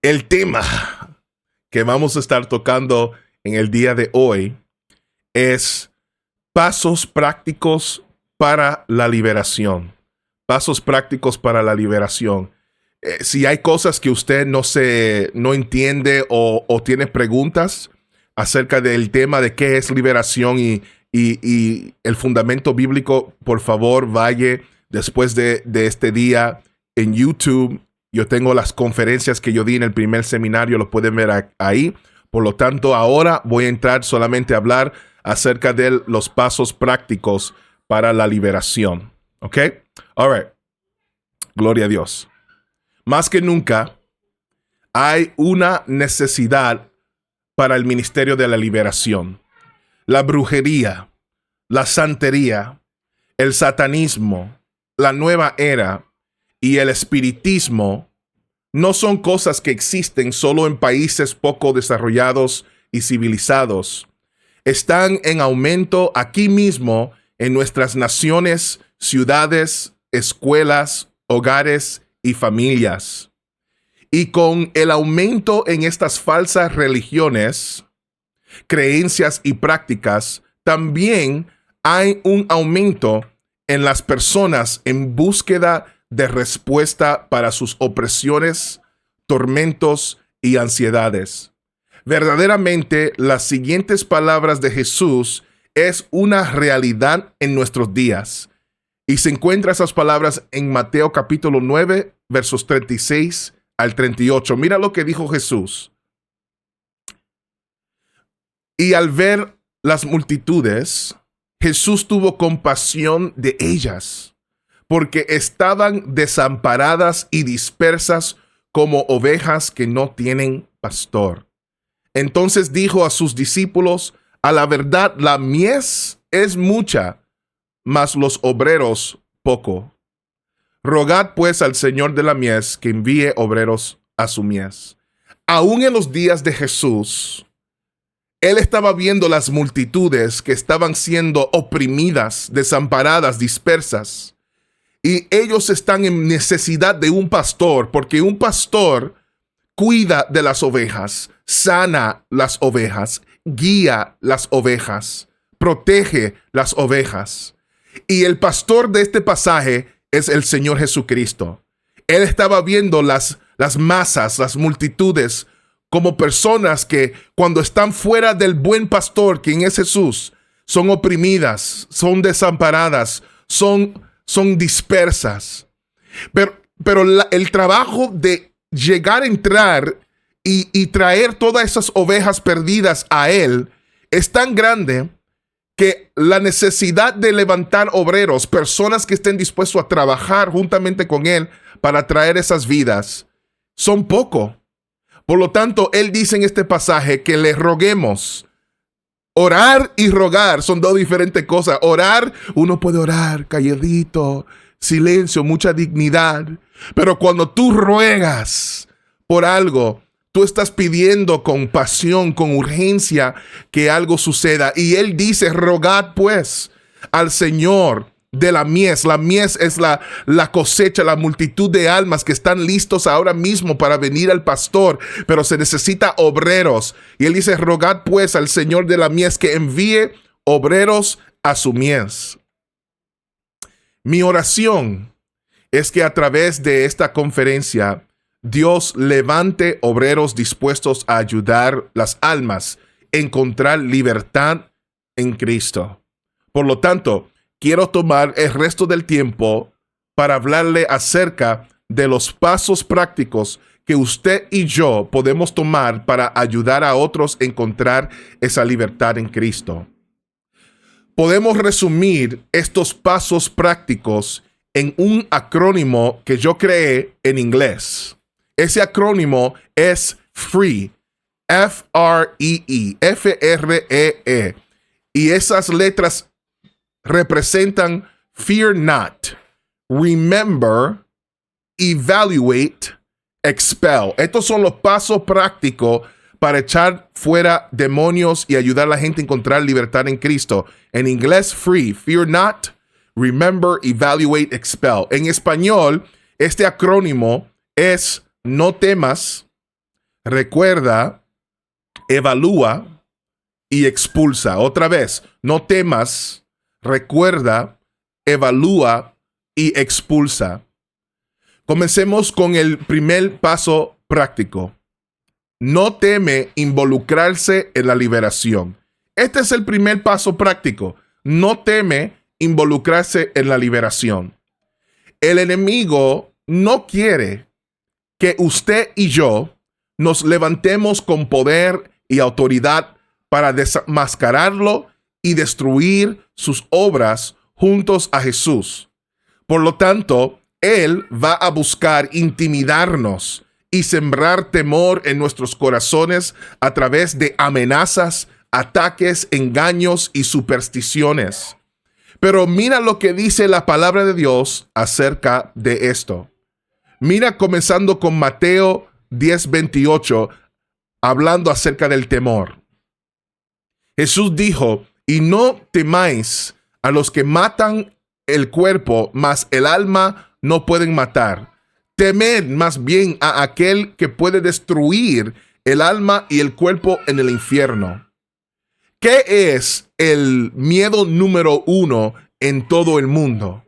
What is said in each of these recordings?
El tema que vamos a estar tocando en el día de hoy es pasos prácticos para la liberación. Pasos prácticos para la liberación. Si hay cosas que usted no entiende o tiene preguntas acerca del tema de qué es liberación y el fundamento bíblico, por favor, vaya después de este día en YouTube. Yo tengo las conferencias que yo di en el primer seminario, lo pueden ver ahí. Por lo tanto, ahora voy a entrar solamente a hablar acerca de los pasos prácticos para la liberación. ¿Ok? All right. Gloria a Dios. Más que nunca, hay una necesidad para el ministerio de la liberación. La brujería, la santería, el satanismo, la nueva era y el espiritismo no son cosas que existen solo en países poco desarrollados y civilizados. Están en aumento aquí mismo en nuestras naciones, ciudades, escuelas, hogares y familias. Y con el aumento en estas falsas religiones, creencias y prácticas, también hay un aumento en las personas en búsqueda de respuesta para sus opresiones, tormentos y ansiedades. Verdaderamente, las siguientes palabras de Jesús es una realidad en nuestros días. Y se encuentran esas palabras en Mateo capítulo 9, versos 36 al 38. Mira lo que dijo Jesús. Y al ver las multitudes, Jesús tuvo compasión de ellas, porque estaban desamparadas y dispersas como ovejas que no tienen pastor. Entonces dijo a sus discípulos: a la verdad, la mies es mucha, mas los obreros poco. Rogad pues al Señor de la mies que envíe obreros a su mies. Aún en los días de Jesús, Él estaba viendo las multitudes que estaban siendo oprimidas, desamparadas, dispersas. Y ellos están en necesidad de un pastor, porque un pastor cuida de las ovejas, sana las ovejas, guía las ovejas, protege las ovejas. Y el pastor de este pasaje es el Señor Jesucristo. Él estaba viendo las masas, las multitudes, como personas que cuando están fuera del buen pastor, quien es Jesús, son oprimidas, son desamparadas, son dispersas. Pero el trabajo de llegar a entrar y traer todas esas ovejas perdidas a Él es tan grande que la necesidad de levantar obreros, personas que estén dispuestos a trabajar juntamente con Él para traer esas vidas, son poco. Por lo tanto, Él dice en este pasaje que le roguemos. Orar y rogar son dos diferentes cosas. Orar, uno puede orar calladito, silencio, mucha dignidad. Pero cuando tú ruegas por algo, tú estás pidiendo con pasión, con urgencia que algo suceda. Y Él dice: rogad pues al Señor de la mies. La mies es la cosecha, la multitud de almas que están listos ahora mismo para venir al pastor, pero se necesita obreros. Y Él dice: rogad pues al Señor de la mies que envíe obreros a su mies. Mi oración es que a través de esta conferencia Dios levante obreros dispuestos a ayudar las almas a encontrar libertad en Cristo. Por lo tanto, quiero tomar el resto del tiempo para hablarle acerca de los pasos prácticos que usted y yo podemos tomar para ayudar a otros a encontrar esa libertad en Cristo. Podemos resumir estos pasos prácticos en un acrónimo que yo creé en inglés. Ese acrónimo es FREE, F-R-E-E, F-R-E-E. Y esas letras representan fear not, remember, evaluate, expel. Estos son los pasos prácticos para echar fuera demonios y ayudar a la gente a encontrar libertad en Cristo. En inglés, FREE, fear not, remember, evaluate, expel. En español, este acrónimo es: no temas, recuerda, evalúa y expulsa. Otra vez, no temas, recuerda, evalúa y expulsa. Comencemos con el primer paso práctico. No teme involucrarse en la liberación. Este es el primer paso práctico. No teme involucrarse en la liberación. El enemigo no quiere que usted y yo nos levantemos con poder y autoridad para desenmascararlo y destruir sus obras juntos a Jesús. Por lo tanto, Él va a buscar intimidarnos y sembrar temor en nuestros corazones a través de amenazas, ataques, engaños y supersticiones. Pero mira lo que dice la palabra de Dios acerca de esto. Mira, comenzando con Mateo 10:28, hablando acerca del temor. Jesús dijo, y no temáis a los que matan el cuerpo, mas el alma no pueden matar. Temed más bien a aquel que puede destruir el alma y el cuerpo en el infierno. ¿Qué es el miedo número 1 en todo el mundo?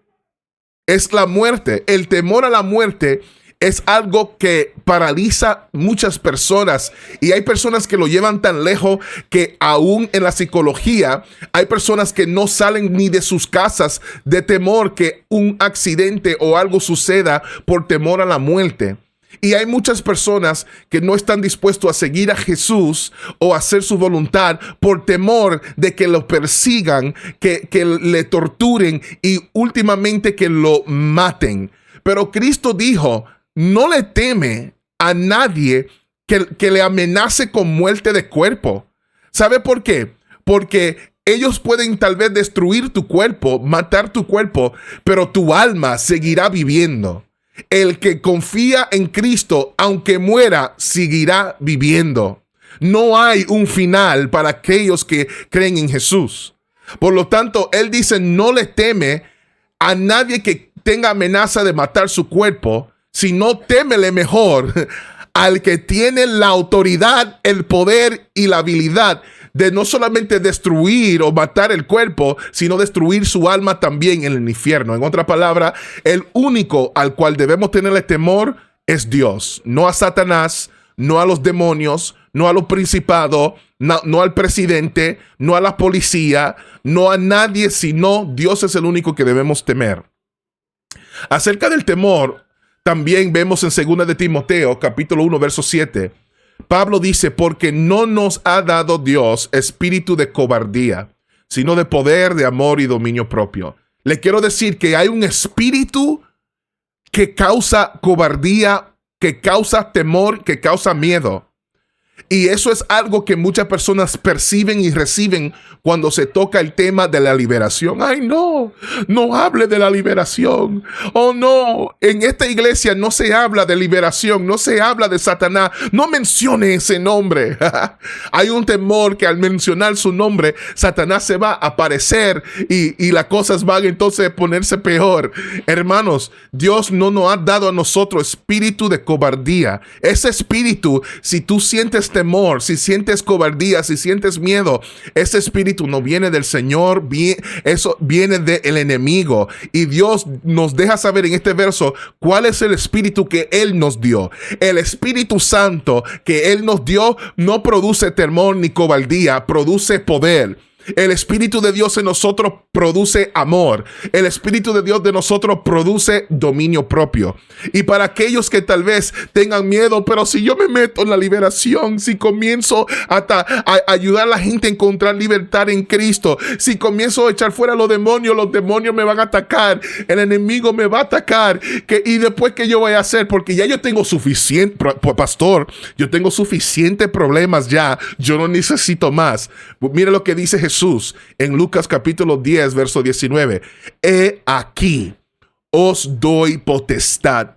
Es la muerte. El temor a la muerte es algo que paraliza muchas personas, y hay personas que lo llevan tan lejos que aún en la psicología hay personas que no salen ni de sus casas de temor que un accidente o algo suceda por temor a la muerte. Y hay muchas personas que no están dispuestos a seguir a Jesús o a hacer su voluntad por temor de que lo persigan, que le torturen y últimamente que lo maten. Pero Cristo dijo, no le teme a nadie que le amenace con muerte de cuerpo. ¿Sabe por qué? Porque ellos pueden tal vez destruir tu cuerpo, matar tu cuerpo, pero tu alma seguirá viviendo. El que confía en Cristo, aunque muera, seguirá viviendo. No hay un final para aquellos que creen en Jesús. Por lo tanto, Él dice, no le teme a nadie que tenga amenaza de matar su cuerpo, sino témele mejor al que tiene la autoridad, el poder y la habilidad de no solamente destruir o matar el cuerpo, sino destruir su alma también en el infierno. En otra palabra, el único al cual debemos tenerle temor es Dios, no a Satanás, no a los demonios, no a los principados, no al presidente, no a la policía, no a nadie, sino Dios es el único que debemos temer. Acerca del temor, también vemos en 2 de Timoteo, capítulo 1, verso 7, Pablo dice, porque no nos ha dado Dios espíritu de cobardía, sino de poder, de amor y dominio propio. Le quiero decir que hay un espíritu que causa cobardía, que causa temor, que causa miedo. Y eso es algo que muchas personas perciben y reciben cuando se toca el tema de la liberación. Ay, no, no hable de la liberación. Oh, no, en esta iglesia no se habla de liberación, no se habla de Satanás. No mencione ese nombre. Hay un temor que al mencionar su nombre, Satanás se va a aparecer y las cosas van entonces a ponerse peor. Hermanos, Dios no nos ha dado a nosotros espíritu de cobardía. Ese espíritu, si tú sientes temor, si sientes cobardía, si sientes miedo, ese espíritu no viene del Señor, eso viene del enemigo. Y Dios nos deja saber en este verso cuál es el espíritu que Él nos dio. El Espíritu Santo que Él nos dio no produce temor ni cobardía, produce poder. El Espíritu de Dios en nosotros produce amor. El Espíritu de Dios de nosotros produce dominio propio. Y para aquellos que tal vez tengan miedo, pero si yo me meto en la liberación, si comienzo a ayudar a la gente a encontrar libertad en Cristo, si comienzo a echar fuera los demonios me van a atacar, el enemigo me va a atacar, y después ¿qué yo voy a hacer? Porque ya yo tengo suficiente, pastor, yo tengo suficientes problemas ya, yo no necesito más. Mira lo que dice Jesús en Lucas capítulo 10, verso 19. He aquí, os doy potestad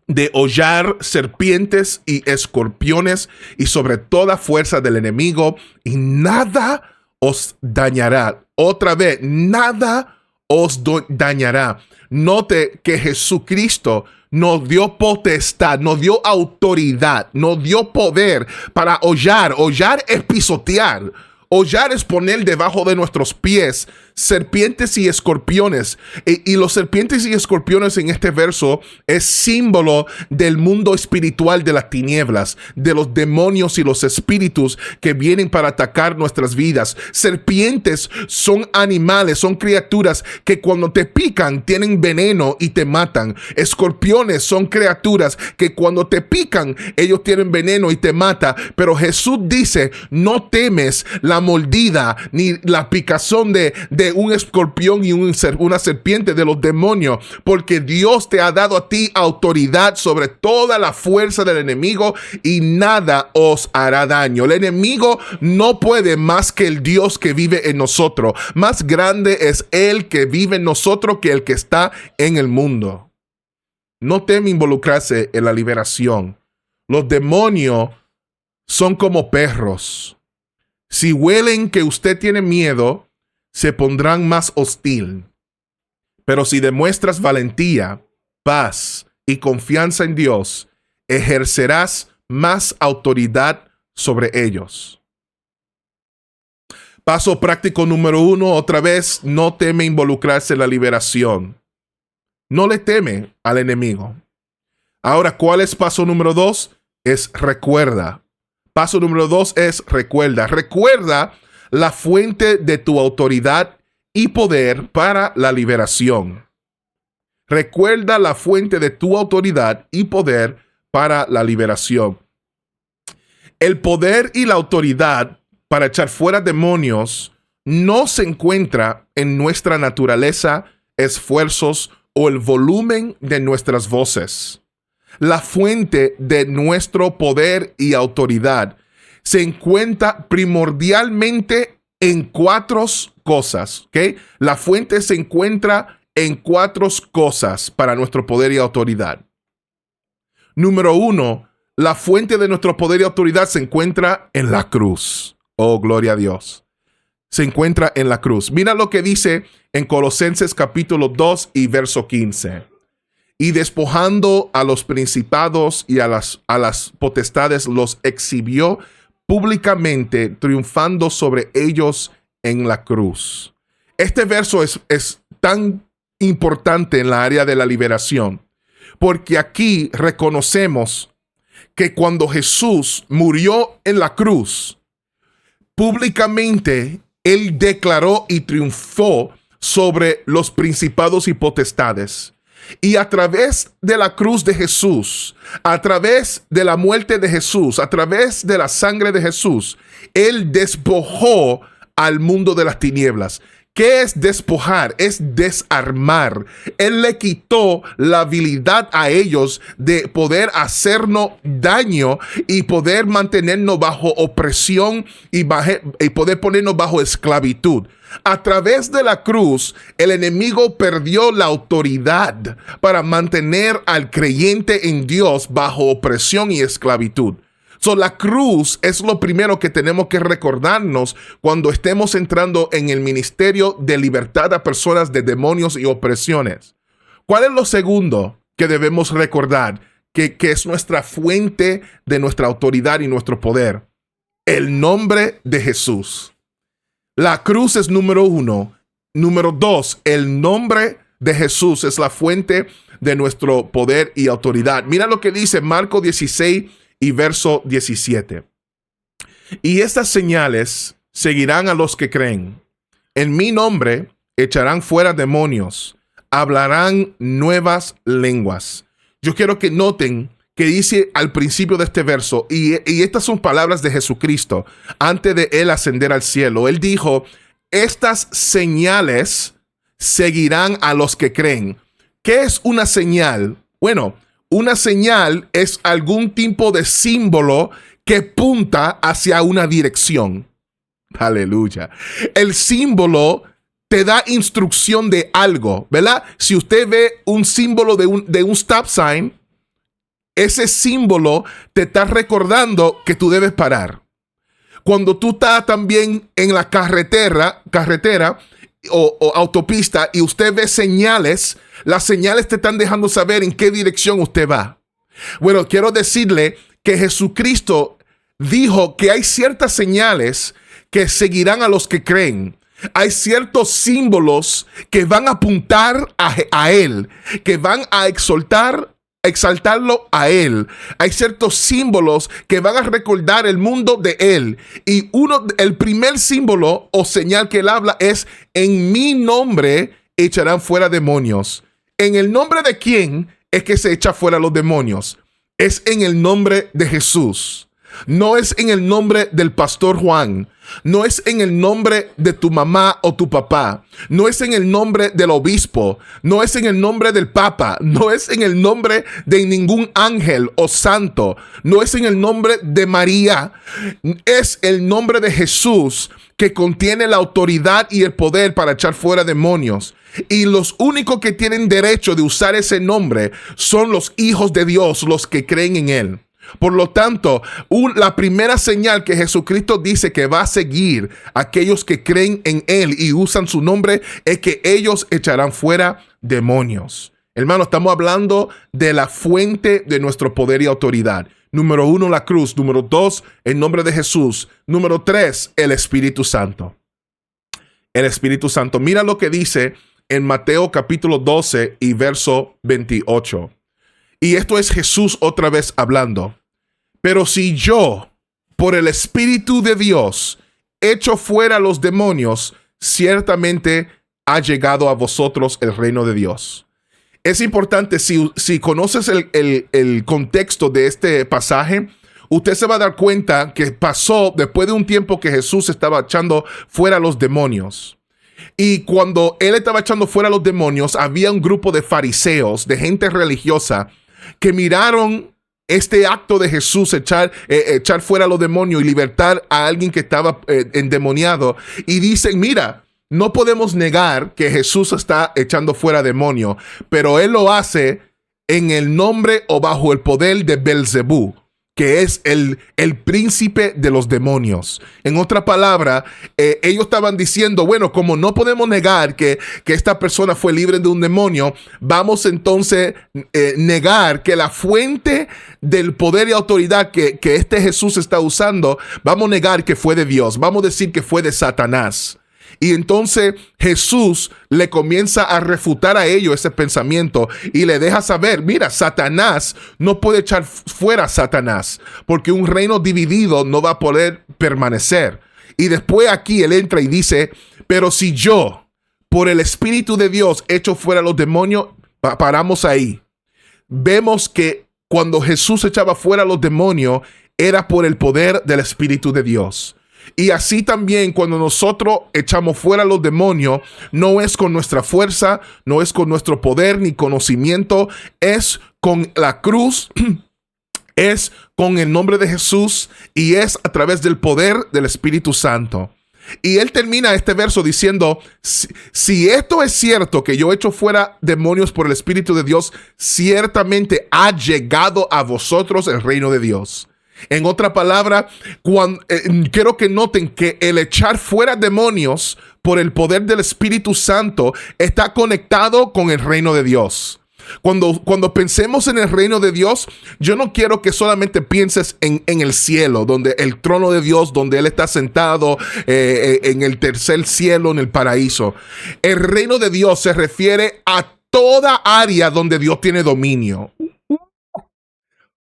de hollar serpientes y escorpiones y sobre toda fuerza del enemigo, y nada os dañará. Otra vez, nada os dañará. Note que Jesucristo nos dio potestad, nos dio autoridad, nos dio poder para hollar. Hollar es pisotear. Hollar es poner debajo de nuestros pies serpientes y escorpiones. Y los serpientes y escorpiones en este verso es símbolo del mundo espiritual de las tinieblas, de los demonios y los espíritus que vienen para atacar nuestras vidas. Serpientes son animales, son criaturas que cuando te pican tienen veneno y te matan. Escorpiones son criaturas que cuando te pican ellos tienen veneno y te matan. Pero Jesús dice, no temes la mordida ni la picazón de un escorpión y una serpiente, de los demonios, porque Dios te ha dado a ti autoridad sobre toda la fuerza del enemigo y nada os hará daño. El enemigo no puede más que el Dios que vive en nosotros. Más grande es el que vive en nosotros que el que está en el mundo. No teme involucrarse en la liberación. Los demonios son como perros. Si huelen que usted tiene miedo, se pondrán más hostil. Pero si demuestras valentía, paz y confianza en Dios, ejercerás más autoridad sobre ellos. Paso práctico número 1, otra vez, no teme involucrarse en la liberación. No le teme al enemigo. Ahora, ¿cuál es paso número 2? Es recuerda. Paso número 2 es recuerda. Recuerda la fuente de tu autoridad y poder para la liberación. Recuerda la fuente de tu autoridad y poder para la liberación. El poder y la autoridad para echar fuera demonios no se encuentra en nuestra naturaleza, esfuerzos o el volumen de nuestras voces. La fuente de nuestro poder y autoridad se encuentra primordialmente en 4 cosas, ¿ok? La fuente se encuentra en 4 cosas para nuestro poder y autoridad. Número 1, la fuente de nuestro poder y autoridad se encuentra en la cruz. Oh, gloria a Dios. Se encuentra en la cruz. Mira lo que dice en Colosenses capítulo 2 y verso 15. Y despojando a los principados y a las potestades, los exhibió públicamente, triunfando sobre ellos en la cruz. Este verso es tan importante en la área de la liberación, porque aquí reconocemos que cuando Jesús murió en la cruz, públicamente Él declaró y triunfó sobre los principados y potestades. Y a través de la cruz de Jesús, a través de la muerte de Jesús, a través de la sangre de Jesús, Él despojó al mundo de las tinieblas. ¿Qué es despojar? Es desarmar. Él le quitó la habilidad a ellos de poder hacernos daño y poder mantenernos bajo opresión y poder ponernos bajo esclavitud. A través de la cruz, el enemigo perdió la autoridad para mantener al creyente en Dios bajo opresión y esclavitud. La cruz es lo primero que tenemos que recordarnos cuando estemos entrando en el ministerio de libertad a personas de demonios y opresiones. ¿Cuál es lo segundo que debemos recordar? Que es nuestra fuente de nuestra autoridad y nuestro poder. El nombre de Jesús. La cruz es número 1. Número 2, el nombre de Jesús es la fuente de nuestro poder y autoridad. Mira lo que dice Marcos 16 y verso 17. Y estas señales seguirán a los que creen. En mi nombre echarán fuera demonios, hablarán nuevas lenguas. Yo quiero que noten que dice al principio de este verso, y estas son palabras de Jesucristo, antes de Él ascender al cielo. Él dijo, estas señales seguirán a los que creen. ¿Qué es una señal? Bueno, una señal es algún tipo de símbolo que punta hacia una dirección. Aleluya. El símbolo te da instrucción de algo, ¿verdad? Si usted ve un símbolo de un stop sign, ese símbolo te está recordando que tú debes parar. Cuando tú estás también en la carretera o autopista y usted ve señales, las señales te están dejando saber en qué dirección usted va. Bueno, quiero decirle que Jesucristo dijo que hay ciertas señales que seguirán a los que creen. Hay ciertos símbolos que van a apuntar a Él, que van a exaltarlo a Él. Hay ciertos símbolos que van a recordar el mundo de Él. Y el primer símbolo o señal que Él habla es: en mi nombre echarán fuera demonios. ¿En el nombre de quién es que se echa fuera los demonios? Es en el nombre de Jesús. No es en el nombre del pastor Juan. No es en el nombre de tu mamá o tu papá. No es en el nombre del obispo. No es en el nombre del papa. No es en el nombre de ningún ángel o santo. No es en el nombre de María. Es el nombre de Jesús, que contiene la autoridad y el poder para echar fuera demonios. Y los únicos que tienen derecho de usar ese nombre son los hijos de Dios, los que creen en Él. Por lo tanto, la primera señal que Jesucristo dice que va a seguir a aquellos que creen en Él y usan su nombre es que ellos echarán fuera demonios. Hermano, estamos hablando de la fuente de nuestro poder y autoridad. Número 1, la cruz. Número 2, el nombre de Jesús. Número 3, el Espíritu Santo. El Espíritu Santo. Mira lo que dice en Mateo capítulo 12 y verso 28. Y esto es Jesús otra vez hablando. Pero si yo, por el Espíritu de Dios, echo fuera los demonios, ciertamente ha llegado a vosotros el reino de Dios. Es importante, si conoces el contexto de este pasaje, usted se va a dar cuenta que pasó después de un tiempo que Jesús estaba echando fuera los demonios. Y cuando él estaba echando fuera los demonios, había un grupo de fariseos, de gente religiosa, que miraron este acto de Jesús, echar fuera los demonios y libertar a alguien que estaba endemoniado, y dicen: mira, no podemos negar que Jesús está echando fuera demonios, pero Él lo hace en el nombre o bajo el poder de Belzebú, que es el príncipe de los demonios. En otra palabra, ellos estaban diciendo: bueno, como no podemos negar que esta persona fue libre de un demonio, vamos entonces negar que la fuente del poder y autoridad que este Jesús está usando, vamos a negar que fue de Dios, vamos a decir que fue de Satanás. Y entonces Jesús le comienza a refutar a ellos ese pensamiento y le deja saber: mira, Satanás no puede echar fuera a Satanás, porque un reino dividido no va a poder permanecer. Y después aquí él entra y dice: pero si yo, por el Espíritu de Dios, echo fuera los demonios, paramos ahí. Vemos que cuando Jesús echaba fuera los demonios, era por el poder del Espíritu de Dios. Y así también cuando nosotros echamos fuera los demonios, no es con nuestra fuerza, no es con nuestro poder ni conocimiento, es con la cruz, es con el nombre de Jesús y es a través del poder del Espíritu Santo. Y él termina este verso diciendo: si esto es cierto, que yo echo fuera demonios por el Espíritu de Dios, ciertamente ha llegado a vosotros el reino de Dios. En otra palabra, quiero que noten que el echar fuera demonios por el poder del Espíritu Santo está conectado con el reino de Dios. Cuando pensemos en el reino de Dios, yo no quiero que solamente pienses en el cielo, donde el trono de Dios, donde Él está sentado en el tercer cielo, en el paraíso. El reino de Dios se refiere a toda área donde Dios tiene dominio.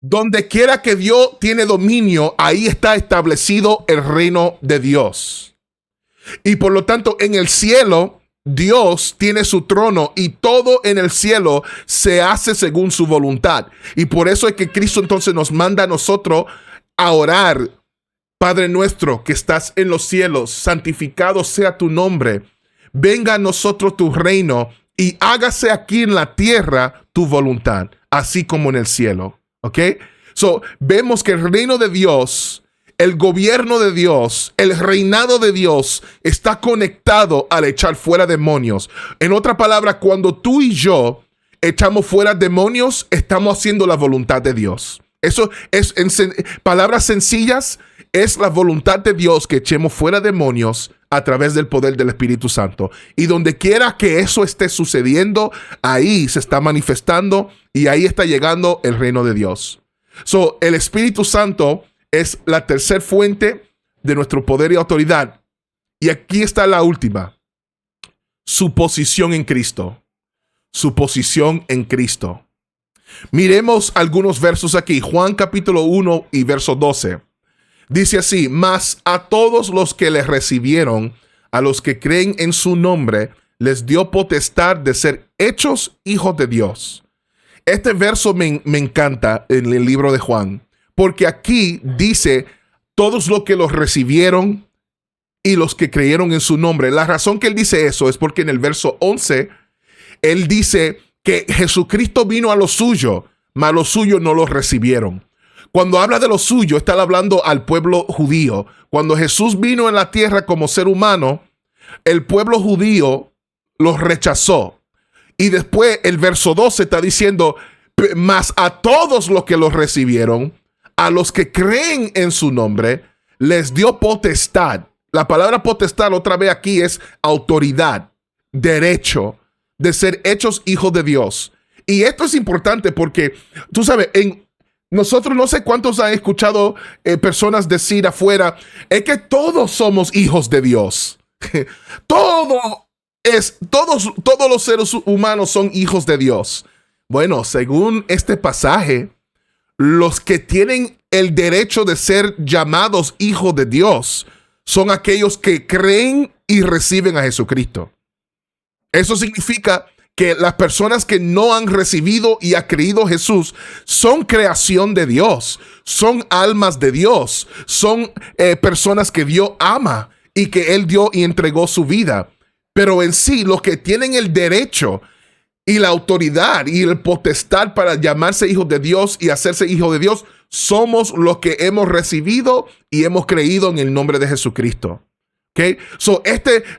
Donde quiera que Dios tiene dominio, ahí está establecido el reino de Dios. Y por lo tanto, en el cielo, Dios tiene su trono y todo en el cielo se hace según su voluntad. Y por eso es que Cristo entonces nos manda a nosotros a orar: Padre nuestro que estás en los cielos, santificado sea tu nombre. Venga a nosotros tu reino y hágase aquí en la tierra tu voluntad, así como en el cielo. ¿Ok? So, vemos que el reino de Dios, el gobierno de Dios, el reinado de Dios está conectado al echar fuera demonios. En otra palabra, cuando tú y yo echamos fuera demonios, estamos haciendo la voluntad de Dios. Eso es, en palabras sencillas, es la voluntad de Dios que echemos fuera demonios a través del poder del Espíritu Santo. Y donde quiera que eso esté sucediendo, ahí se está manifestando y ahí está llegando el reino de Dios. So, el Espíritu Santo es la tercera fuente de nuestro poder y autoridad. Y aquí está la última. Su posición en Cristo. Su posición en Cristo. Miremos algunos versos aquí. Juan capítulo 1 y verso 12. Dice así: mas a todos los que le recibieron, a los que creen en su nombre, les dio potestad de ser hechos hijos de Dios. Este verso me encanta en el libro de Juan, porque aquí dice todos los que los recibieron y los que creyeron en su nombre. La razón que él dice eso es porque en el verso 11, él dice que Jesucristo vino a lo suyo, mas los suyos no los recibieron. Cuando habla de lo suyo, está hablando al pueblo judío. Cuando Jesús vino en la tierra como ser humano, el pueblo judío los rechazó. Y después el verso 12 está diciendo, mas a todos los que los recibieron, a los que creen en su nombre, les dio potestad. La palabra potestad otra vez aquí es autoridad, derecho de ser hechos hijos de Dios. Y esto es importante porque, tú sabes, nosotros no sé cuántos han escuchado personas decir afuera, es que todos somos hijos de Dios. Todos los seres humanos son hijos de Dios. Bueno, según este pasaje, los que tienen el derecho de ser llamados hijos de Dios son aquellos que creen y reciben a Jesucristo. Eso significa que las personas que no han recibido y han creído Jesús son creación de Dios, son almas de Dios, son personas que Dios ama y que Él dio y entregó su vida. Pero en sí, los que tienen el derecho y la autoridad y el potestad para llamarse hijos de Dios y hacerse hijos de Dios, somos los que hemos recibido y hemos creído en el nombre de Jesucristo. Okay. So,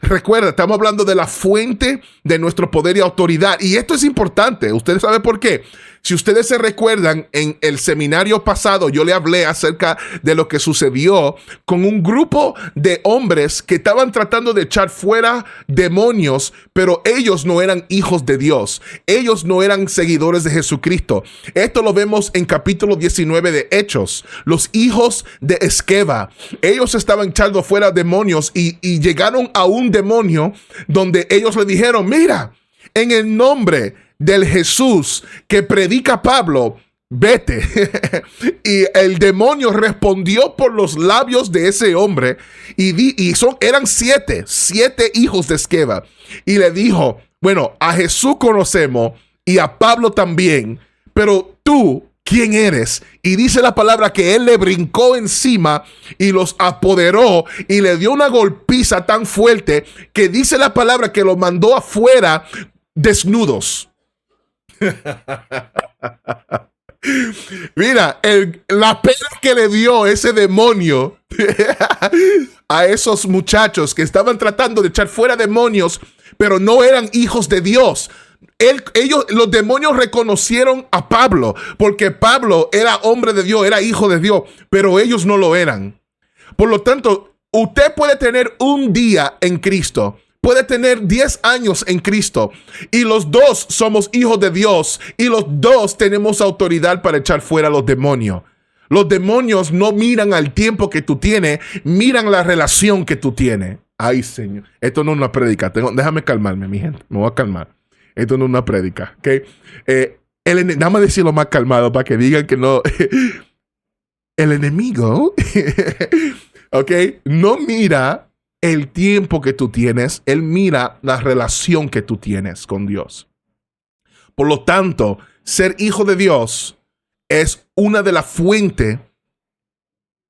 recuerda, estamos hablando de la fuente de nuestro poder y autoridad. Y esto es importante. ¿Ustedes saben por qué? Si ustedes se recuerdan, en el seminario pasado yo le hablé acerca de lo que sucedió con un grupo de hombres que estaban tratando de echar fuera demonios, pero ellos no eran hijos de Dios. Ellos no eran seguidores de Jesucristo. Esto lo vemos en capítulo 19 de Hechos. Los hijos de Esqueva. Ellos estaban echando fuera demonios y llegaron a un demonio donde ellos le dijeron, mira, en el nombre del Jesús que predica Pablo, vete. Y el demonio respondió por los labios de ese hombre eran siete hijos de Esqueva. Y le dijo, bueno, a Jesús conocemos y a Pablo también, pero tú, ¿quién eres? Y dice la palabra que él le brincó encima y los apoderó y le dio una golpiza tan fuerte que dice la palabra que los mandó afuera desnudos. Mira, la pena que le dio ese demonio a esos muchachos que estaban tratando de echar fuera demonios, pero no eran hijos de Dios. Los demonios reconocieron a Pablo, porque Pablo era hombre de Dios, era hijo de Dios, pero ellos no lo eran. Por lo tanto, usted puede tener un día en Cristo, puede tener 10 años en Cristo, y los dos somos hijos de Dios, y los dos tenemos autoridad para echar fuera a los demonios. Los demonios no miran al tiempo que tú tienes, miran la relación que tú tienes. Ay, Señor, esto no es una prédica. Déjame calmarme, mi gente, me voy a calmar. Esto no es una prédica, ¿ok? Dame decirlo más calmado para que digan que no. El enemigo, ¿ok? No mira el tiempo que tú tienes, él mira la relación que tú tienes con Dios. Por lo tanto, ser hijo de Dios es una de las fuentes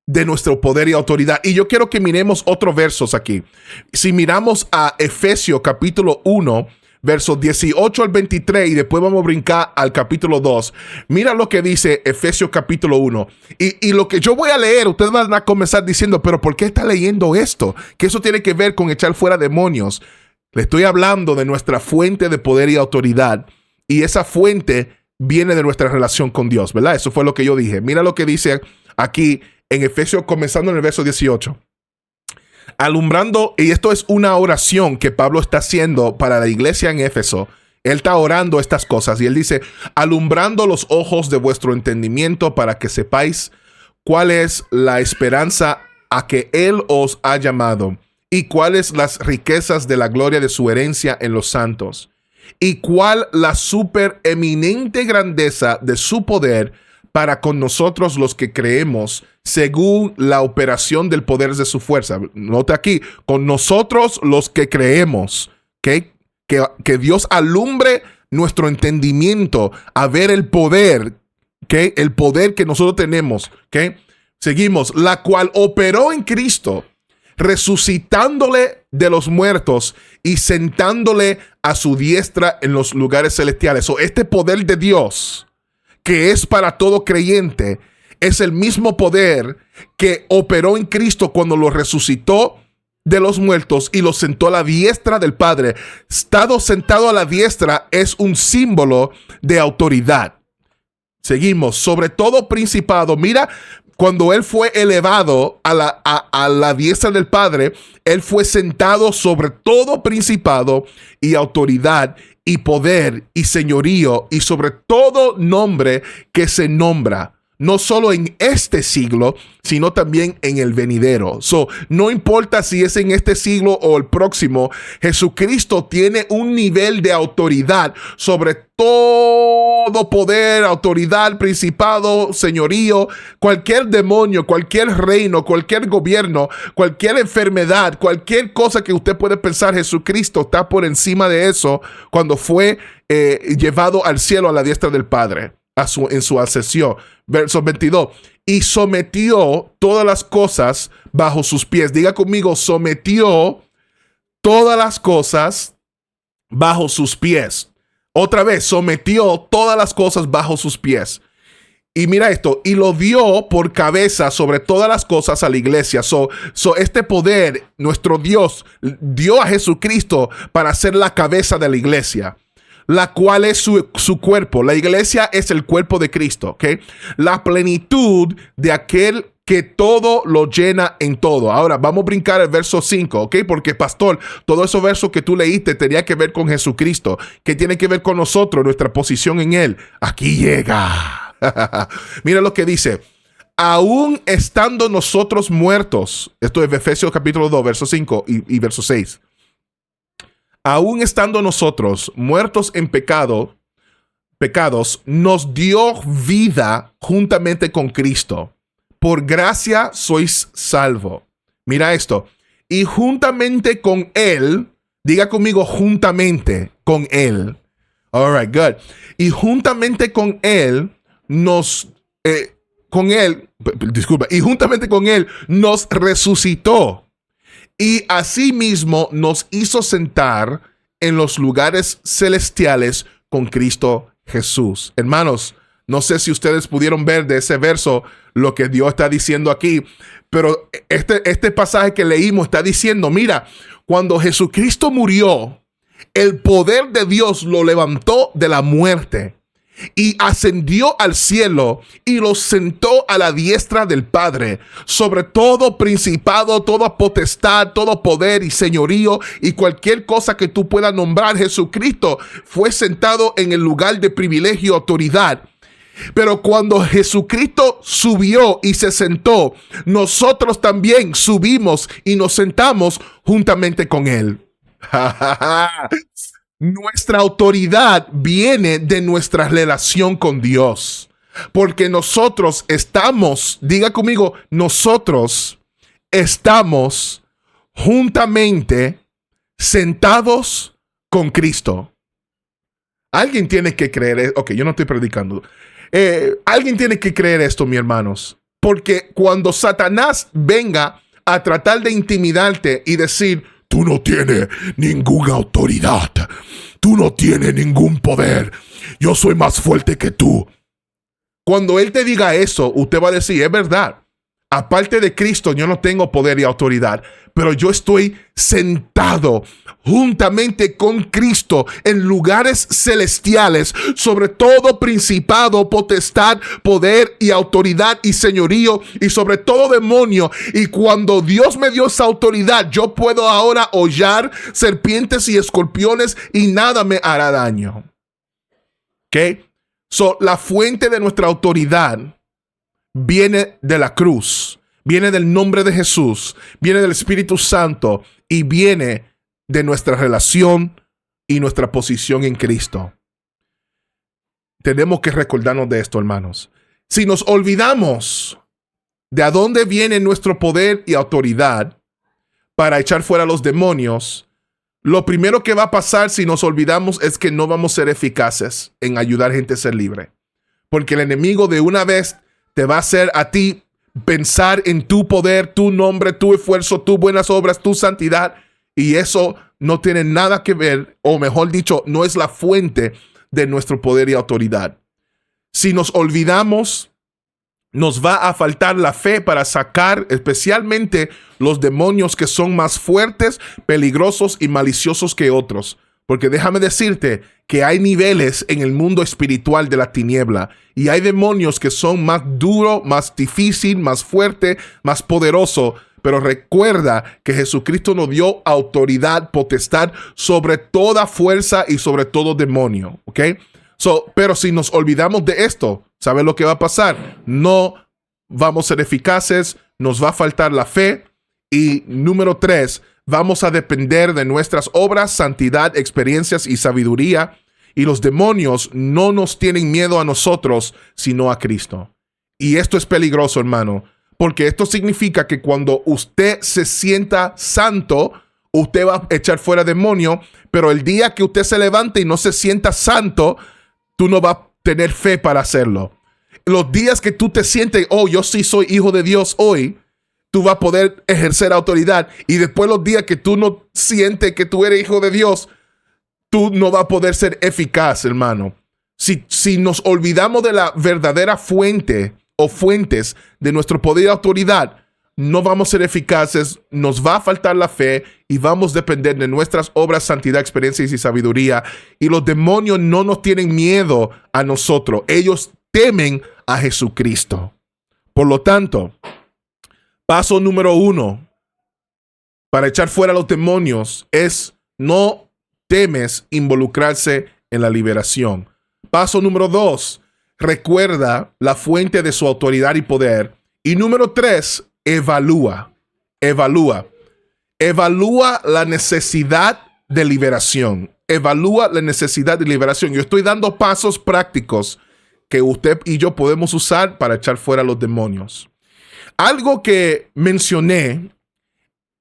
de nuestro poder y autoridad. Y yo quiero que miremos otros versos aquí. Si miramos a Efesios capítulo 1, versos 18 al 23, y después vamos a brincar al capítulo 2. Mira lo que dice Efesios capítulo 1. Y lo que yo voy a leer, ustedes van a comenzar diciendo, pero ¿por qué está leyendo esto? Que eso tiene que ver con echar fuera demonios. Le estoy hablando de nuestra fuente de poder y autoridad. Y esa fuente viene de nuestra relación con Dios, ¿verdad? Eso fue lo que yo dije. Mira lo que dice aquí en Efesios, comenzando en el verso 18. alumbrando, y esto es una oración que Pablo está haciendo para la iglesia en Éfeso. Él está orando estas cosas y él dice, alumbrando los ojos de vuestro entendimiento para que sepáis cuál es la esperanza a que él os ha llamado y cuáles las riquezas de la gloria de su herencia en los santos y cuál la supereminente grandeza de su poder para con nosotros los que creemos, según la operación del poder de su fuerza. Nota aquí, con nosotros los que creemos, ¿okay? Que Dios alumbre nuestro entendimiento a ver el poder, ¿okay? El poder que nosotros tenemos, ¿okay? Seguimos, la cual operó en Cristo, resucitándole de los muertos y sentándole a su diestra en los lugares celestiales. So, este poder de Dios, que es para todo creyente, es el mismo poder que operó en Cristo cuando lo resucitó de los muertos y lo sentó a la diestra del Padre. Estado sentado a la diestra es un símbolo de autoridad. Seguimos, sobre todo principado. Mira, cuando él fue elevado a la diestra del Padre, él fue sentado sobre todo principado y autoridad y poder y señorío y sobre todo nombre que se nombra, no solo en este siglo, sino también en el venidero. So, no importa si es en este siglo o el próximo, Jesucristo tiene un nivel de autoridad sobre todo poder, autoridad, principado, señorío, cualquier demonio, cualquier reino, cualquier gobierno, cualquier enfermedad, cualquier cosa que usted puede pensar, Jesucristo está por encima de eso cuando fue llevado al cielo a la diestra del Padre. En su ascensión. Verso 22. Y sometió todas las cosas bajo sus pies. Diga conmigo, sometió todas las cosas bajo sus pies. Otra vez, sometió todas las cosas bajo sus pies. Y mira esto, y lo dio por cabeza sobre todas las cosas a la iglesia. Este poder, nuestro Dios, dio a Jesucristo para ser la cabeza de la iglesia, la cual es su cuerpo. La iglesia es el cuerpo de Cristo, ¿ok? La plenitud de aquel que todo lo llena en todo. Ahora, vamos a brincar el verso 5, ¿ok? Porque, pastor, todos esos versos que tú leíste tenía que ver con Jesucristo. ¿Qué tiene que ver con nosotros, nuestra posición en Él? Aquí llega. Mira lo que dice. Aún estando nosotros muertos. Esto es Efesios capítulo 2, verso 5 y verso 6. Aún estando nosotros muertos en pecados, nos dio vida juntamente con Cristo. Por gracia sois salvo. Mira esto. Y juntamente con Él, diga conmigo, juntamente con Él. All right, good. Y juntamente con Él y juntamente con Él nos resucitó. Y asimismo nos hizo sentar en los lugares celestiales con Cristo Jesús. Hermanos, no sé si ustedes pudieron ver de ese verso lo que Dios está diciendo aquí, pero este pasaje que leímos está diciendo, mira, cuando Jesucristo murió, el poder de Dios lo levantó de la muerte y ascendió al cielo y lo sentó a la diestra del Padre, sobre todo principado, toda potestad, todo poder y señorío y cualquier cosa que tú puedas nombrar. Jesucristo fue sentado en el lugar de privilegio y autoridad. Pero cuando Jesucristo subió y se sentó, nosotros también subimos y nos sentamos juntamente con Él. Nuestra autoridad viene de nuestra relación con Dios, porque nosotros estamos, diga conmigo, nosotros estamos juntamente sentados con Cristo. Alguien tiene que creer, ok, yo no estoy predicando. Alguien tiene que creer esto, mis hermanos, porque cuando Satanás venga a tratar de intimidarte y decir, tú no tienes ninguna autoridad. Tú no tienes ningún poder. Yo soy más fuerte que tú. Cuando él te diga eso, usted va a decir, es verdad. Aparte de Cristo, yo no tengo poder y autoridad, pero yo estoy sentado juntamente con Cristo en lugares celestiales, sobre todo principado, potestad, poder y autoridad y señorío, y sobre todo demonio. Y cuando Dios me dio esa autoridad, yo puedo ahora hollar serpientes y escorpiones y nada me hará daño. ¿Ok? So, la fuente de nuestra autoridad viene de la cruz, viene del nombre de Jesús, viene del Espíritu Santo y viene de nuestra relación y nuestra posición en Cristo. Tenemos que recordarnos de esto, hermanos. Si nos olvidamos de a dónde viene nuestro poder y autoridad para echar fuera a los demonios, lo primero que va a pasar si nos olvidamos es que no vamos a ser eficaces en ayudar a gente a ser libre. Porque el enemigo de una vez te va a hacer a ti pensar en tu poder, tu nombre, tu esfuerzo, tus buenas obras, tu santidad. Y eso no tiene nada que ver, o mejor dicho, no es la fuente de nuestro poder y autoridad. Si nos olvidamos, nos va a faltar la fe para sacar especialmente los demonios que son más fuertes, peligrosos y maliciosos que otros. Porque déjame decirte que hay niveles en el mundo espiritual de la tiniebla y hay demonios que son más duros, más difícil, más fuerte, más poderoso. Pero recuerda que Jesucristo nos dio autoridad, potestad sobre toda fuerza y sobre todo demonio. ¿Ok? Pero si nos olvidamos de esto, ¿sabes lo que va a pasar? No vamos a ser eficaces, nos va a faltar la fe. Y número 3, vamos a depender de nuestras obras, santidad, experiencias y sabiduría. Y los demonios no nos tienen miedo a nosotros, sino a Cristo. Y esto es peligroso, hermano, porque esto significa que cuando usted se sienta santo, usted va a echar fuera demonio, pero el día que usted se levante y no se sienta santo, tú no vas a tener fe para hacerlo. Los días que tú te sientes, oh, yo sí soy hijo de Dios hoy, tú vas a poder ejercer autoridad. Y después los días que tú no sientes que tú eres hijo de Dios, tú no vas a poder ser eficaz, hermano. Si nos olvidamos de la verdadera fuente o fuentes de nuestro poder y autoridad, no vamos a ser eficaces, nos va a faltar la fe y vamos a depender de nuestras obras, santidad, experiencias y sabiduría. Y los demonios no nos tienen miedo a nosotros. Ellos temen a Jesucristo. Por lo tanto, paso número 1 para echar fuera a los demonios es no temes involucrarse en la liberación. Paso número 2, recuerda la fuente de su autoridad y poder. Y número 3, evalúa la necesidad de liberación. Evalúa la necesidad de liberación. Yo estoy dando pasos prácticos que usted y yo podemos usar para echar fuera a los demonios. Algo que mencioné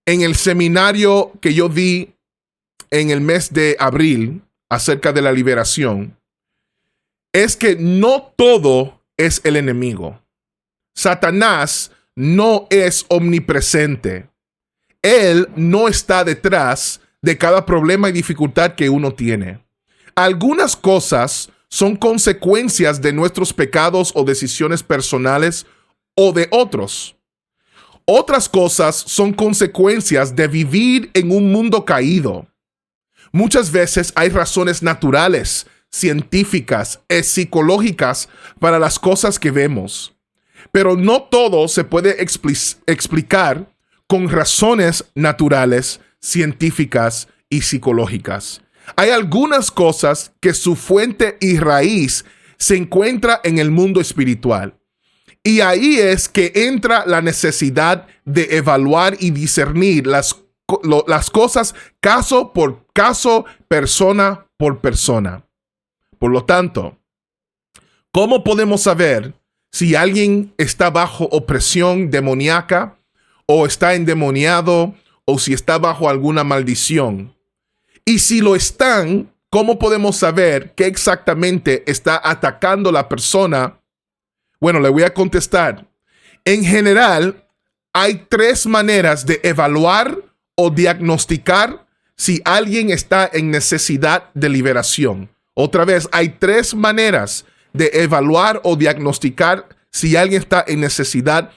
en el seminario que yo di en el mes de abril acerca de la liberación es que no todo es el enemigo. Satanás no es omnipresente. Él no está detrás de cada problema y dificultad que uno tiene. Algunas cosas son consecuencias de nuestros pecados o decisiones personales o de otros. Otras cosas son consecuencias de vivir en un mundo caído. Muchas veces hay razones naturales, científicas y psicológicas para las cosas que vemos. Pero no todo se puede explicar con razones naturales, científicas y psicológicas. Hay algunas cosas que su fuente y raíz se encuentra en el mundo espiritual. Y ahí es que entra la necesidad de evaluar y discernir las cosas caso por caso, persona por persona. Por lo tanto, ¿cómo podemos saber si alguien está bajo opresión demoníaca o está endemoniado o si está bajo alguna maldición? Y si lo están, ¿cómo podemos saber qué exactamente está atacando la persona? Bueno, le voy a contestar. En general, hay 3 maneras de evaluar o diagnosticar si alguien está en necesidad de liberación. Otra vez, hay 3 maneras de evaluar o diagnosticar si alguien está en necesidad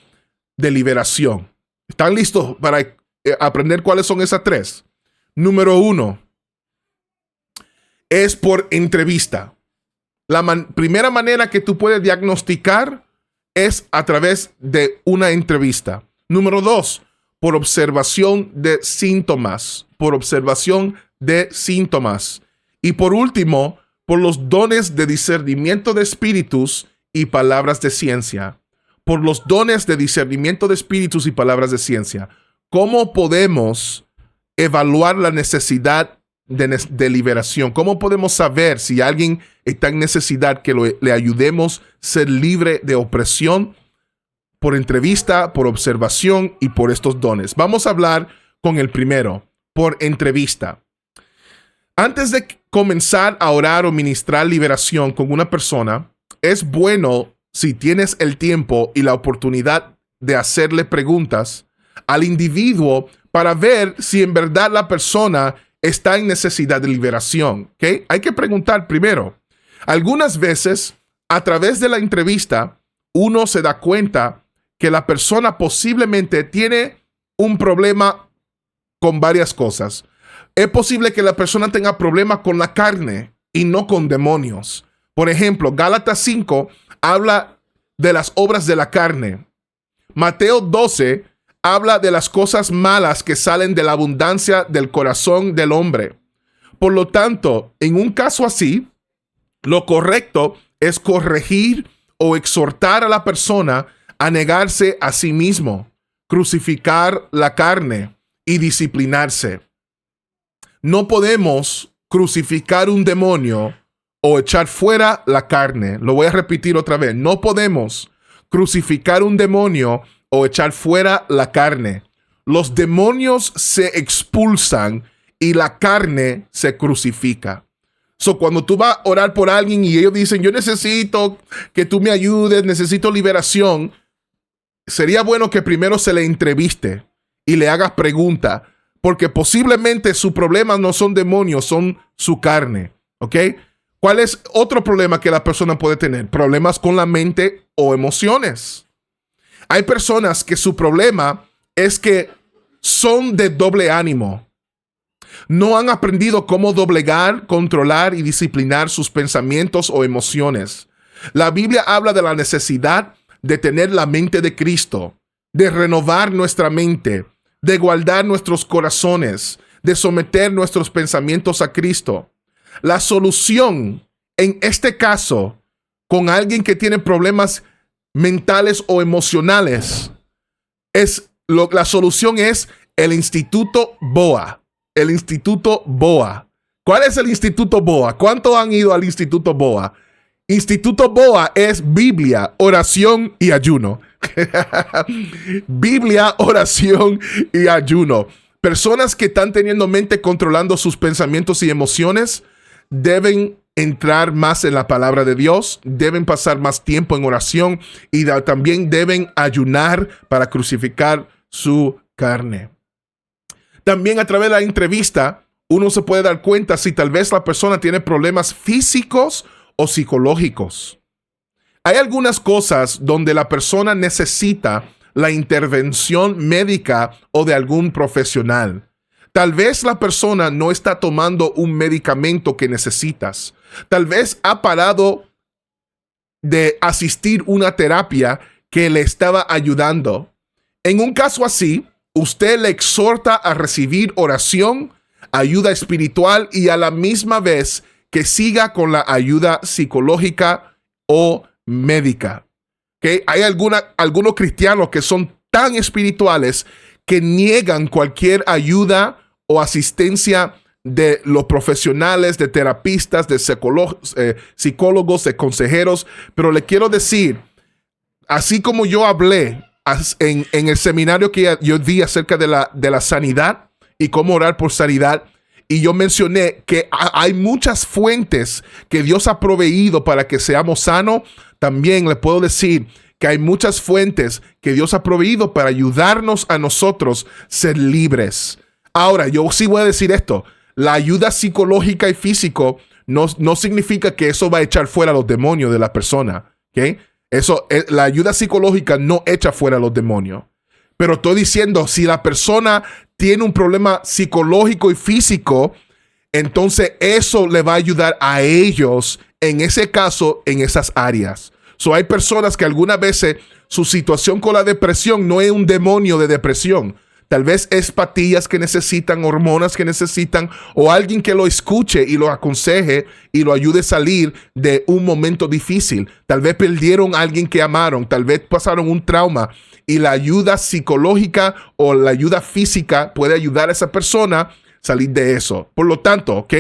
de liberación. ¿Están listos para aprender cuáles son esas tres? Número 1 es por entrevista. La primera manera que tú puedes diagnosticar es a través de una entrevista. Número 2, por observación de síntomas. Por observación de síntomas. Y por último, por los dones de discernimiento de espíritus y palabras de ciencia. Por los dones de discernimiento de espíritus y palabras de ciencia. ¿Cómo podemos evaluar la necesidad de liberación? ¿Cómo podemos saber si alguien está en necesidad que le ayudemos a ser libre de opresión? Por entrevista, por observación y por estos dones. Vamos a hablar con el primero, por entrevista. Antes de comenzar a orar o ministrar liberación con una persona, es bueno, si tienes el tiempo y la oportunidad, de hacerle preguntas al individuo para ver si en verdad la persona está en necesidad de liberación. ¿Okay? Hay que preguntar primero. Algunas veces, a través de la entrevista, uno se da cuenta que la persona posiblemente tiene un problema con varias cosas. Es posible que la persona tenga problemas con la carne y no con demonios. Por ejemplo, Gálatas 5 habla de las obras de la carne. Mateo 12 habla de las cosas malas que salen de la abundancia del corazón del hombre. Por lo tanto, en un caso así, lo correcto es corregir o exhortar a la persona a negarse a sí mismo, crucificar la carne y disciplinarse. No podemos crucificar un demonio o echar fuera la carne. Lo voy a repetir otra vez. No podemos crucificar un demonio o echar fuera la carne. Los demonios se expulsan y la carne se crucifica. Cuando tú vas a orar por alguien y ellos dicen, yo necesito que tú me ayudes, necesito liberación, sería bueno que primero se le entreviste y le hagas preguntas, porque posiblemente sus problemas no son demonios, son su carne. ¿Ok? ¿Cuál es otro problema que la persona puede tener? Problemas con la mente o emociones. Hay personas que su problema es que son de doble ánimo. No han aprendido cómo doblegar, controlar y disciplinar sus pensamientos o emociones. La Biblia habla de la necesidad de tener la mente de Cristo, de renovar nuestra mente, de guardar nuestros corazones, de someter nuestros pensamientos a Cristo. La solución en este caso, con alguien que tiene problemas mentales o emocionales, la solución es el Instituto BOA. El Instituto BOA. ¿Cuál es el Instituto BOA? ¿Cuántos han ido al Instituto BOA? Instituto BOA es Biblia, oración y ayuno. Biblia, oración y ayuno. Personas que están teniendo mente controlando sus pensamientos y emociones deben entrar más en la palabra de Dios, deben pasar más tiempo en oración y también deben ayunar para crucificar su carne. También a través de la entrevista, uno se puede dar cuenta si tal vez la persona tiene problemas físicos o psicológicos. Hay algunas cosas donde la persona necesita la intervención médica o de algún profesional. Tal vez la persona no está tomando un medicamento que necesitas. Tal vez ha parado de asistir una terapia que le estaba ayudando. En un caso así, usted le exhorta a recibir oración, ayuda espiritual y a la misma vez que siga con la ayuda psicológica o médica. ¿Okay? Hay algunos cristianos que son tan espirituales que niegan cualquier ayuda o asistencia de los profesionales, de terapistas, de psicólogos, de consejeros. Pero le quiero decir, así como yo hablé en el seminario que yo di acerca de la sanidad y cómo orar por sanidad, y yo mencioné que hay muchas fuentes que Dios ha proveído para que seamos sanos, también le puedo decir que hay muchas fuentes que Dios ha proveído para ayudarnos a nosotros ser libres. Ahora, yo sí voy a decir esto, la ayuda psicológica y físico no significa que eso va a echar fuera los demonios de la persona, ¿ok? Eso, la ayuda psicológica no echa fuera a los demonios. Pero estoy diciendo, si la persona tiene un problema psicológico y físico, entonces eso le va a ayudar a ellos, en ese caso, en esas áreas. Hay personas que algunas veces su situación con la depresión no es un demonio de depresión. Tal vez es pastillas que necesitan, hormonas que necesitan, o alguien que lo escuche y lo aconseje y lo ayude a salir de un momento difícil. Tal vez perdieron a alguien que amaron, tal vez pasaron un trauma y la ayuda psicológica o la ayuda física puede ayudar a esa persona a salir de eso. Por lo tanto, ¿ok?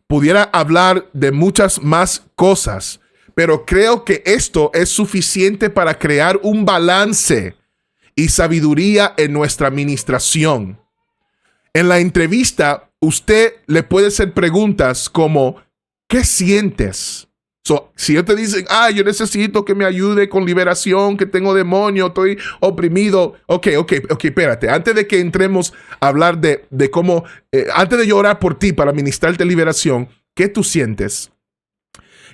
Pudiera hablar de muchas más cosas, pero creo que esto es suficiente para crear un balance y sabiduría en nuestra administración. En la entrevista, usted le puede hacer preguntas como, ¿qué sientes? Si ellos te dicen, yo necesito que me ayude con liberación, que tengo demonio, estoy oprimido. Ok, espérate. Antes de que entremos a hablar de cómo, antes de yo orar por ti para ministrarte liberación, ¿qué tú sientes?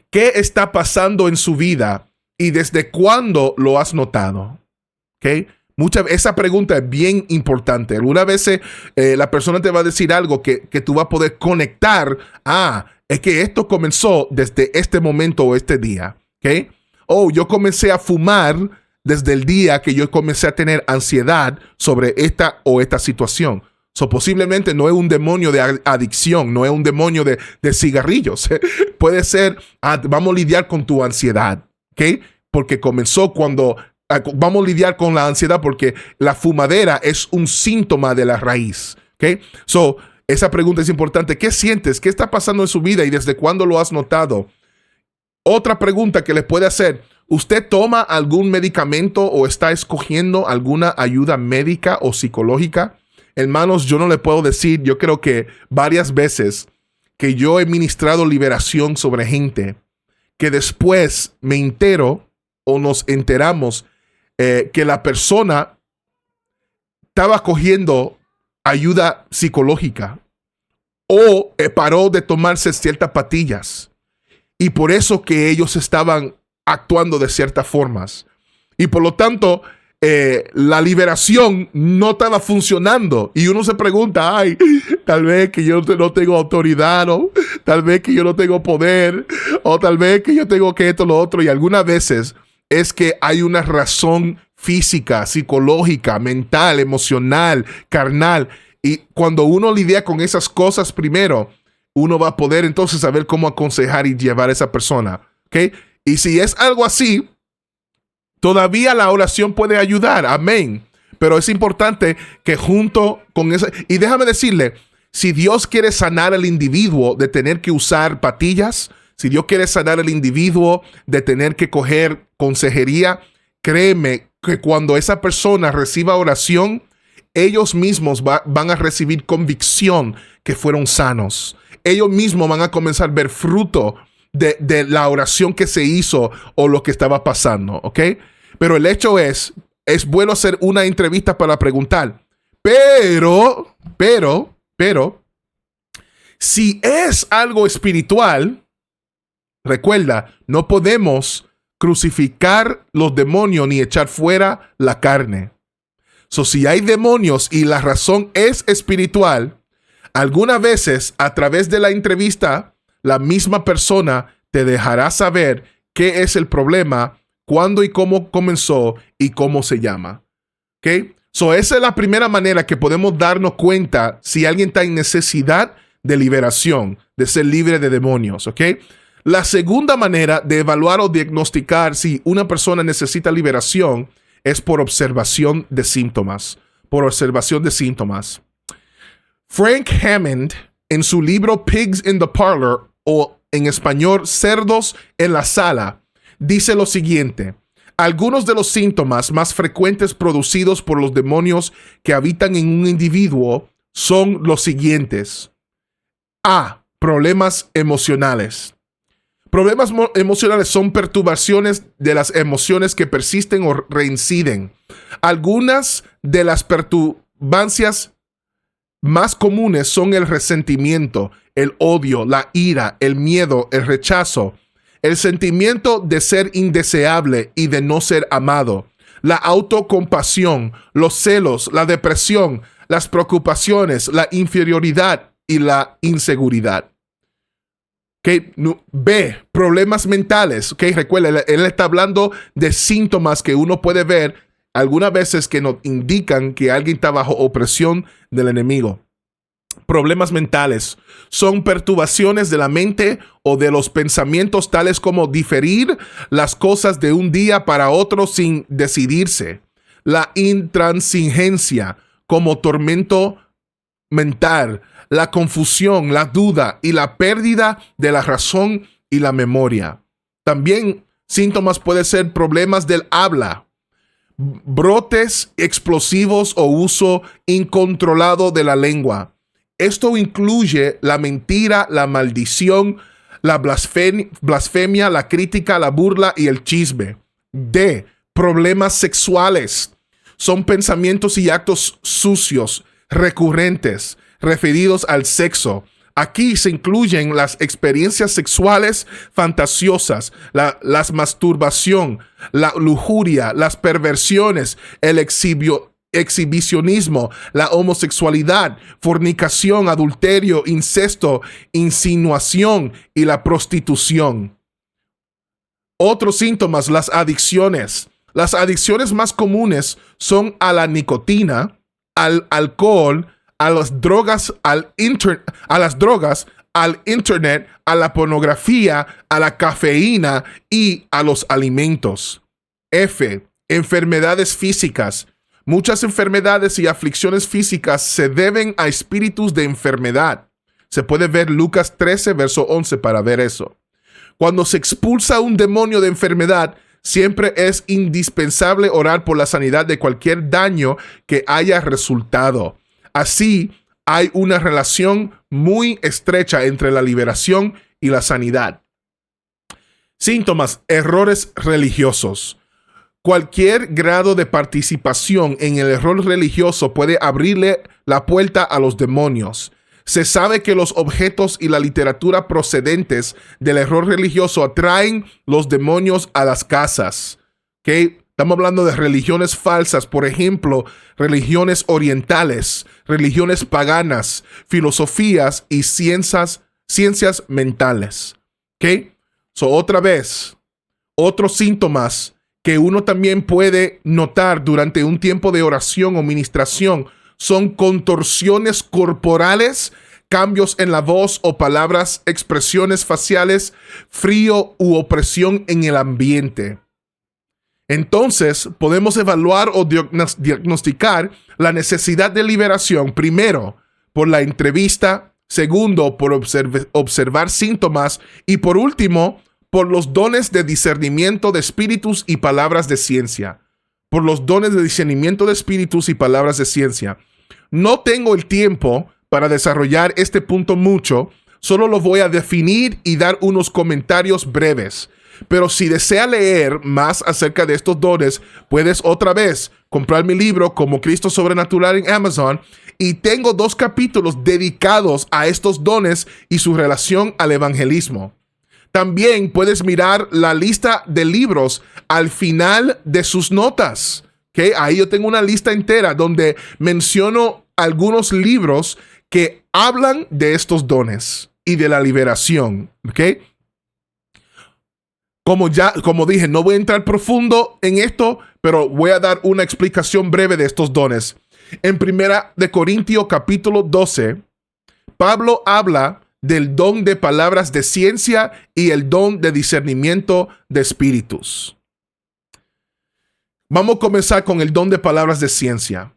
¿Qué está pasando en su vida y desde cuándo lo has notado? ¿Ok? Esa pregunta es bien importante. Algunas veces la persona te va a decir algo que tú vas a poder conectar. Es que esto comenzó desde este momento o este día. ¿Okay? Yo comencé a fumar desde el día que yo comencé a tener ansiedad sobre esta o esta situación. Posiblemente no es un demonio de adicción, no es un demonio de cigarrillos. Puede ser, vamos a lidiar con tu ansiedad. ¿Okay? Porque comenzó cuando... Vamos a lidiar con la ansiedad porque la fumadera es un síntoma de la raíz. ¿Okay? Esa pregunta es importante. ¿Qué sientes? ¿Qué está pasando en su vida y desde cuándo lo has notado? Otra pregunta que le puede hacer. ¿Usted toma algún medicamento o está escogiendo alguna ayuda médica o psicológica? Hermanos, yo no le puedo decir, yo creo que varias veces que yo he ministrado liberación sobre gente que después me entero o nos enteramos que la persona estaba cogiendo ayuda psicológica o paró de tomarse ciertas pastillas y por eso que ellos estaban actuando de ciertas formas y por lo tanto la liberación no estaba funcionando y uno se pregunta, tal vez que yo no tengo autoridad, o tal vez que yo no tengo poder, o tal vez que yo tengo que esto, lo otro, y algunas veces es que hay una razón física, psicológica, mental, emocional, carnal. Y cuando uno lidia con esas cosas primero, uno va a poder entonces saber cómo aconsejar y llevar a esa persona. ¿Okay? Y si es algo así, todavía la oración puede ayudar. Amén. Pero es importante que junto con eso... Y déjame decirle, si Dios quiere sanar al individuo de tener que usar pastillas, si Dios quiere sanar al individuo de tener que coger consejería, créeme que cuando esa persona reciba oración, ellos mismos van a recibir convicción que fueron sanos. Ellos mismos van a comenzar a ver fruto de la oración que se hizo o lo que estaba pasando, ¿ok? Pero el hecho es bueno hacer una entrevista para preguntar, pero, si es algo espiritual, recuerda, no podemos crucificar los demonios ni echar fuera la carne. Si hay demonios y la razón es espiritual, algunas veces a través de la entrevista, la misma persona te dejará saber qué es el problema, cuándo y cómo comenzó y cómo se llama. ¿Ok? Esa es la primera manera que podemos darnos cuenta si alguien está en necesidad de liberación, de ser libre de demonios. ¿Ok? La segunda manera de evaluar o diagnosticar si una persona necesita liberación es por observación de síntomas. Por observación de síntomas. Frank Hammond, en su libro Pigs in the Parlor, o en español Cerdos en la Sala, dice lo siguiente: algunos de los síntomas más frecuentes producidos por los demonios que habitan en un individuo son los siguientes. A. Problemas emocionales. Problemas emocionales son perturbaciones de las emociones que persisten o reinciden. Algunas de las perturbancias más comunes son el resentimiento, el odio, la ira, el miedo, el rechazo. el sentimiento de ser indeseable y de no ser amado, la autocompasión, los celos, la depresión, las preocupaciones, la inferioridad y la inseguridad. Okay. B, problemas mentales. Okay. Recuerda, él está hablando de síntomas que uno puede ver algunas veces que nos indican que alguien está bajo opresión del enemigo. Problemas mentales son perturbaciones de la mente o de los pensamientos, tales como diferir las cosas de un día para otro sin decidirse. La intransigencia como tormento mental, la confusión, la duda y la pérdida de la razón y la memoria. También síntomas pueden ser problemas del habla, brotes explosivos o uso incontrolado de la lengua. Esto incluye la mentira, la maldición, la blasfemia, la crítica, la burla y el chisme. D, problemas sexuales. Son pensamientos y actos sucios, recurrentes, referidos al sexo. Aquí se incluyen las experiencias sexuales fantasiosas, la masturbación, la lujuria, las perversiones, el exhibicionismo, la homosexualidad, fornicación, adulterio, incesto, insinuación y la prostitución. Otros síntomas, las adicciones. Las adicciones más comunes son a la nicotina, al alcohol, a las drogas, al internet, a la pornografía, a la cafeína y a los alimentos. F, enfermedades físicas. Muchas enfermedades y aflicciones físicas se deben a espíritus de enfermedad. Se puede ver Lucas 13, verso 11 para ver eso. Cuando se expulsa un demonio de enfermedad, siempre es indispensable orar por la sanidad de cualquier daño que haya resultado. Así, hay una relación muy estrecha entre la liberación y la sanidad. Síntomas, errores religiosos. Cualquier grado de participación en el error religioso puede abrirle la puerta a los demonios. Se sabe que los objetos y la literatura procedentes del error religioso atraen los demonios a las casas. ¿Okay? Estamos hablando de religiones falsas, por ejemplo, religiones orientales, religiones paganas, filosofías y ciencias mentales. ¿Okay? Otra vez, otros síntomas que uno también puede notar durante un tiempo de oración o ministración son contorsiones corporales, cambios en la voz o palabras, expresiones faciales, frío u opresión en el ambiente. Entonces, podemos evaluar o diagnosticar la necesidad de liberación, primero, por la entrevista, segundo, por observar síntomas y por último, por los dones de discernimiento de espíritus y palabras de ciencia. Por los dones de discernimiento de espíritus y palabras de ciencia. No tengo el tiempo para desarrollar este punto mucho, solo lo voy a definir y dar unos comentarios breves. Pero si desea leer más acerca de estos dones, puedes otra vez comprar mi libro Como Cristo Sobrenatural en Amazon, y tengo 2 capítulos dedicados a estos dones y su relación al evangelismo. También puedes mirar la lista de libros al final de sus notas. ¿Okay? Ahí yo tengo una lista entera donde menciono algunos libros que hablan de estos dones y de la liberación. ¿Okay? Como dije, no voy a entrar profundo en esto, pero voy a dar una explicación breve de estos dones. En 1 Corintios capítulo 12, Pablo habla del don de palabras de ciencia y el don de discernimiento de espíritus. Vamos a comenzar con el don de palabras de ciencia.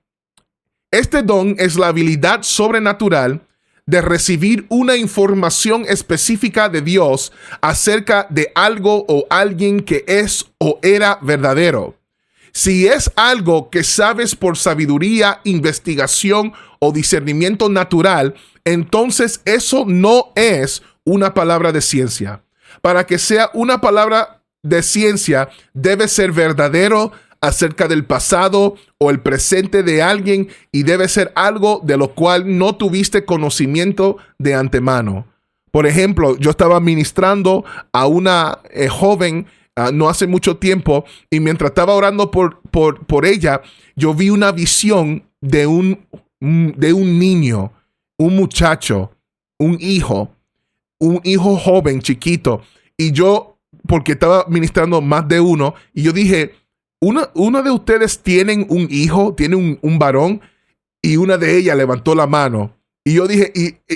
Este don es la habilidad sobrenatural de recibir una información específica de Dios acerca de algo o alguien que es o era verdadero. Si es algo que sabes por sabiduría, investigación o discernimiento natural, entonces eso no es una palabra de ciencia. Para que sea una palabra de ciencia, debe ser verdadero acerca del pasado o el presente de alguien y debe ser algo de lo cual no tuviste conocimiento de antemano. Por ejemplo, yo estaba ministrando a una joven no hace mucho tiempo, y mientras estaba orando por ella, yo vi una visión de un niño, un muchacho, un hijo joven, chiquito. Y yo, porque estaba ministrando más de uno, y yo dije, ¿uno de ustedes tienen un hijo, tiene un varón? Y una de ellas levantó la mano. Y yo dije,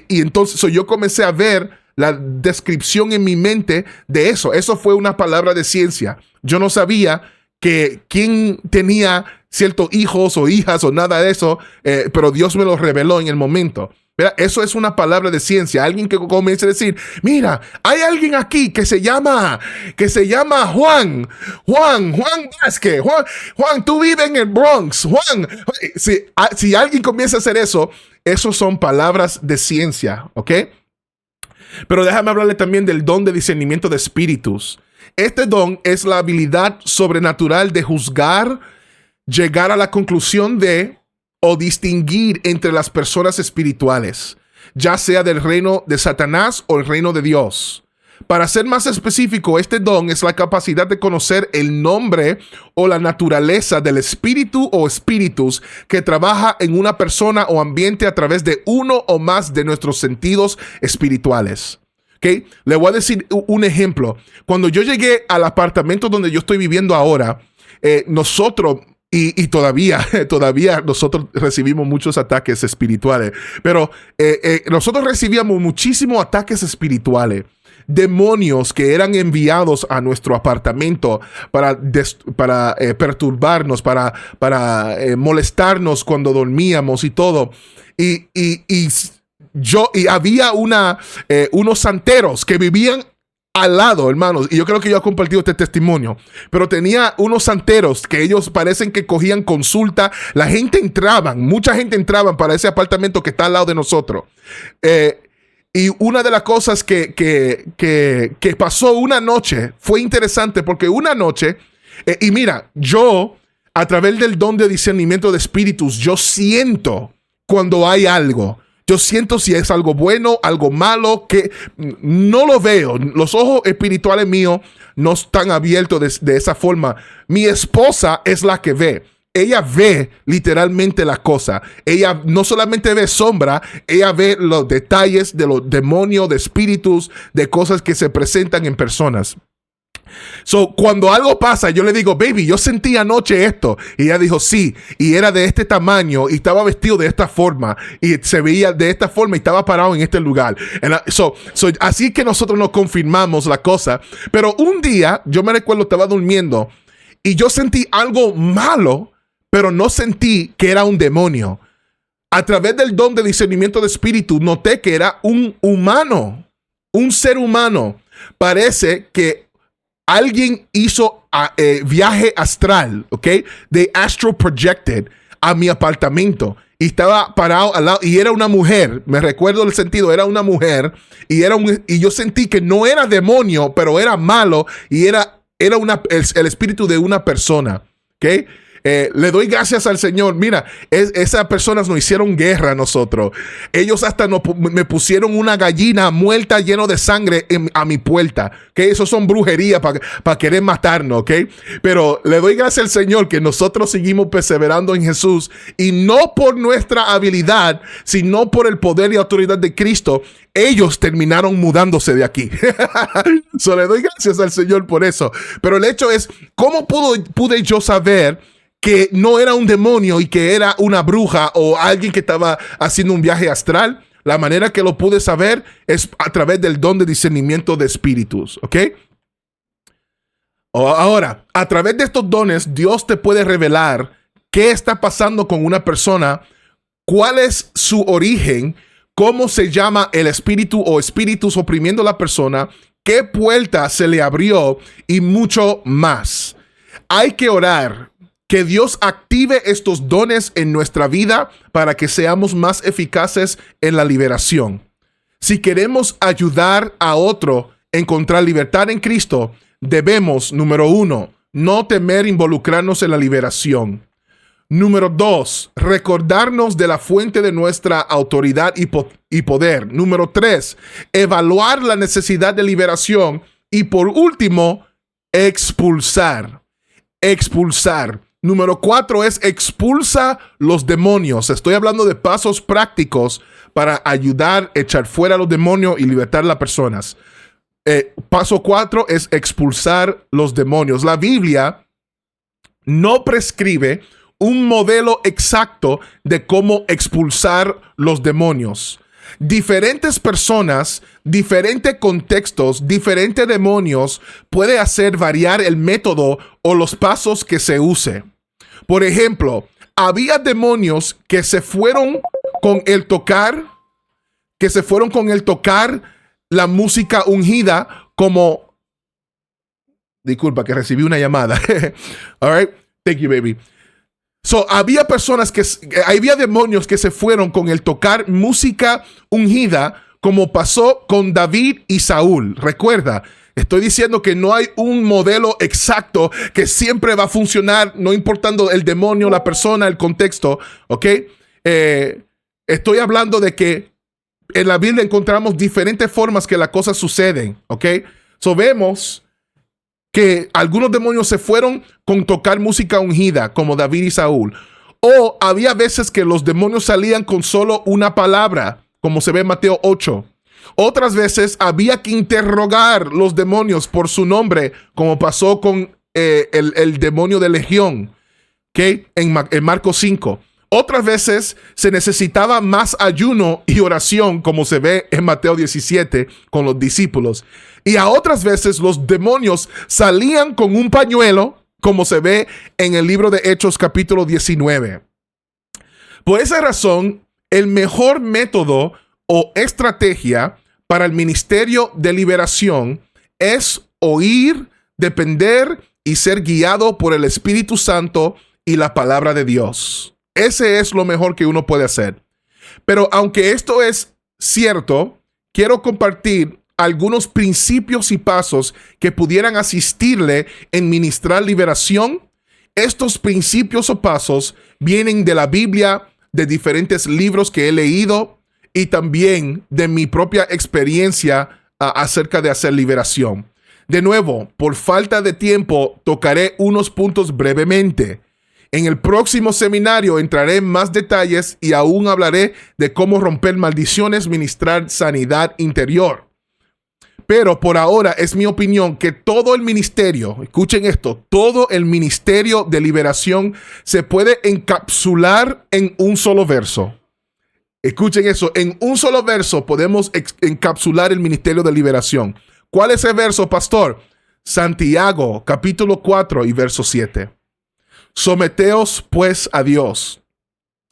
y entonces yo comencé a ver la descripción en mi mente de eso. Eso fue una palabra de ciencia. Yo no sabía que quién tenía ciertos hijos o hijas o nada de eso, pero Dios me lo reveló en el momento. ¿Verdad? Eso es una palabra de ciencia. Alguien que comience a decir, mira, hay alguien aquí que se llama Juan Vázquez. Juan, tú vives en el Bronx. Juan, si alguien comienza a hacer eso, esos son palabras de ciencia, ¿ok? Pero déjame hablarle también del don de discernimiento de espíritus. Este don es la habilidad sobrenatural de juzgar, llegar a la conclusión de o distinguir entre las personas espirituales, ya sea del reino de Satanás o el reino de Dios. Para ser más específico, este don es la capacidad de conocer el nombre o la naturaleza del espíritu o espíritus que trabaja en una persona o ambiente a través de uno o más de nuestros sentidos espirituales. ¿Okay? Le voy a decir un ejemplo. Cuando yo llegué al apartamento donde yo estoy viviendo ahora, nosotros... Y todavía nosotros recibimos muchos ataques espirituales. Pero nosotros recibíamos muchísimos ataques espirituales. Demonios que eran enviados a nuestro apartamento para perturbarnos, para molestarnos cuando dormíamos y todo. Y había unos santeros que vivían al lado, hermanos, y yo creo que yo he compartido este testimonio, pero tenía unos santeros que ellos parecen que cogían consulta. La gente mucha gente entraba para ese apartamento que está al lado de nosotros. Y una de las cosas que pasó una noche fue interesante, porque una noche, y mira, yo, a través del don de discernimiento de espíritus, yo siento cuando hay algo. Yo siento si es algo bueno, algo malo, que no lo veo. Los ojos espirituales míos no están abiertos de esa forma. Mi esposa es la que ve. Ella ve literalmente las cosas. Ella no solamente ve sombra, ella ve los detalles de los demonios, de espíritus, de cosas que se presentan en personas. So, cuando algo pasa, yo le digo, baby, yo sentí anoche esto. Y ella dijo, sí, y era de este tamaño, y estaba vestido de esta forma, y se veía de esta forma, y estaba parado en este lugar. Así que nosotros nos confirmamos la cosa. Pero un día, yo me recuerdo, estaba durmiendo, y yo sentí algo malo, pero no sentí que era un demonio. A través del don de discernimiento de espíritu, noté que era un humano, un ser humano. Parece que alguien hizo viaje astral, ¿ok? De astral projected a mi apartamento. Y estaba parado al lado, y era una mujer. Me recuerdo el sentido, era una mujer. Y yo sentí que no era demonio, pero era malo. Y era el espíritu de una persona, ¿ok? Le doy gracias al Señor. Mira, esas personas nos hicieron guerra a nosotros. Ellos hasta me pusieron una gallina muerta lleno de sangre a mi puerta. ¿Okay? Eso son brujerías para querer matarnos. ¿Okay? Pero le doy gracias al Señor que nosotros seguimos perseverando en Jesús, y no por nuestra habilidad, sino por el poder y autoridad de Cristo. Ellos terminaron mudándose de aquí. Le doy gracias al Señor por eso. Pero el hecho es, ¿cómo pude yo saber que no era un demonio y que era una bruja o alguien que estaba haciendo un viaje astral? La manera que lo pude saber es a través del don de discernimiento de espíritus, ¿ok? Ahora, a través de estos dones, Dios te puede revelar qué está pasando con una persona, cuál es su origen, cómo se llama el espíritu o espíritus oprimiendo a la persona, qué puerta se le abrió y mucho más. Hay que orar que Dios active estos dones en nuestra vida para que seamos más eficaces en la liberación. Si queremos ayudar a otro a encontrar libertad en Cristo, debemos, número 1, no temer involucrarnos en la liberación. Número 2, recordarnos de la fuente de nuestra autoridad y poder. Número 3, evaluar la necesidad de liberación. Y por último, expulsar. Expulsar. Número 4 es expulsa los demonios. Estoy hablando de pasos prácticos para ayudar a echar fuera a los demonios y libertar a las personas. Paso 4 es expulsar los demonios. La Biblia no prescribe un modelo exacto de cómo expulsar los demonios. Diferentes personas, diferentes contextos, diferentes demonios puede hacer variar el método o los pasos que se use. Por ejemplo, había demonios que se fueron con el tocar, la música ungida, como, disculpa que recibí una llamada. All right, thank you, baby. So, había demonios que se fueron con el tocar música ungida, como pasó con David y Saúl. Recuerda, estoy diciendo que no hay un modelo exacto que siempre va a funcionar, no importando el demonio, la persona, el contexto, ¿ok? Estoy hablando de que en la Biblia encontramos diferentes formas que las cosas suceden, ¿ok? So, vemos que algunos demonios se fueron con tocar música ungida, como David y Saúl. O había veces que los demonios salían con solo una palabra, como se ve en Mateo 8. Otras veces había que interrogar los demonios por su nombre, como pasó con el demonio de Legión, ¿okay? En Marcos 5. Otras veces se necesitaba más ayuno y oración, como se ve en Mateo 17 con los discípulos. Y a otras veces los demonios salían con un pañuelo, como se ve en el libro de Hechos capítulo 19. Por esa razón, el mejor método o estrategia para el ministerio de liberación es oír, depender y ser guiado por el Espíritu Santo y la palabra de Dios. Ese es lo mejor que uno puede hacer. Pero aunque esto es cierto, quiero compartir algunos principios y pasos que pudieran asistirle en ministrar liberación. Estos principios o pasos vienen de la Biblia, de diferentes libros que he leído y también de mi propia experiencia acerca de hacer liberación. De nuevo, por falta de tiempo, tocaré unos puntos brevemente. En el próximo seminario entraré en más detalles y aún hablaré de cómo romper maldiciones, ministrar sanidad interior. Pero por ahora es mi opinión que todo el ministerio, escuchen esto, todo el ministerio de liberación se puede encapsular en un solo verso. Escuchen eso, en un solo verso podemos encapsular el ministerio de liberación. ¿Cuál es ese verso, pastor? Santiago, capítulo 4 y verso 7. Someteos pues a Dios,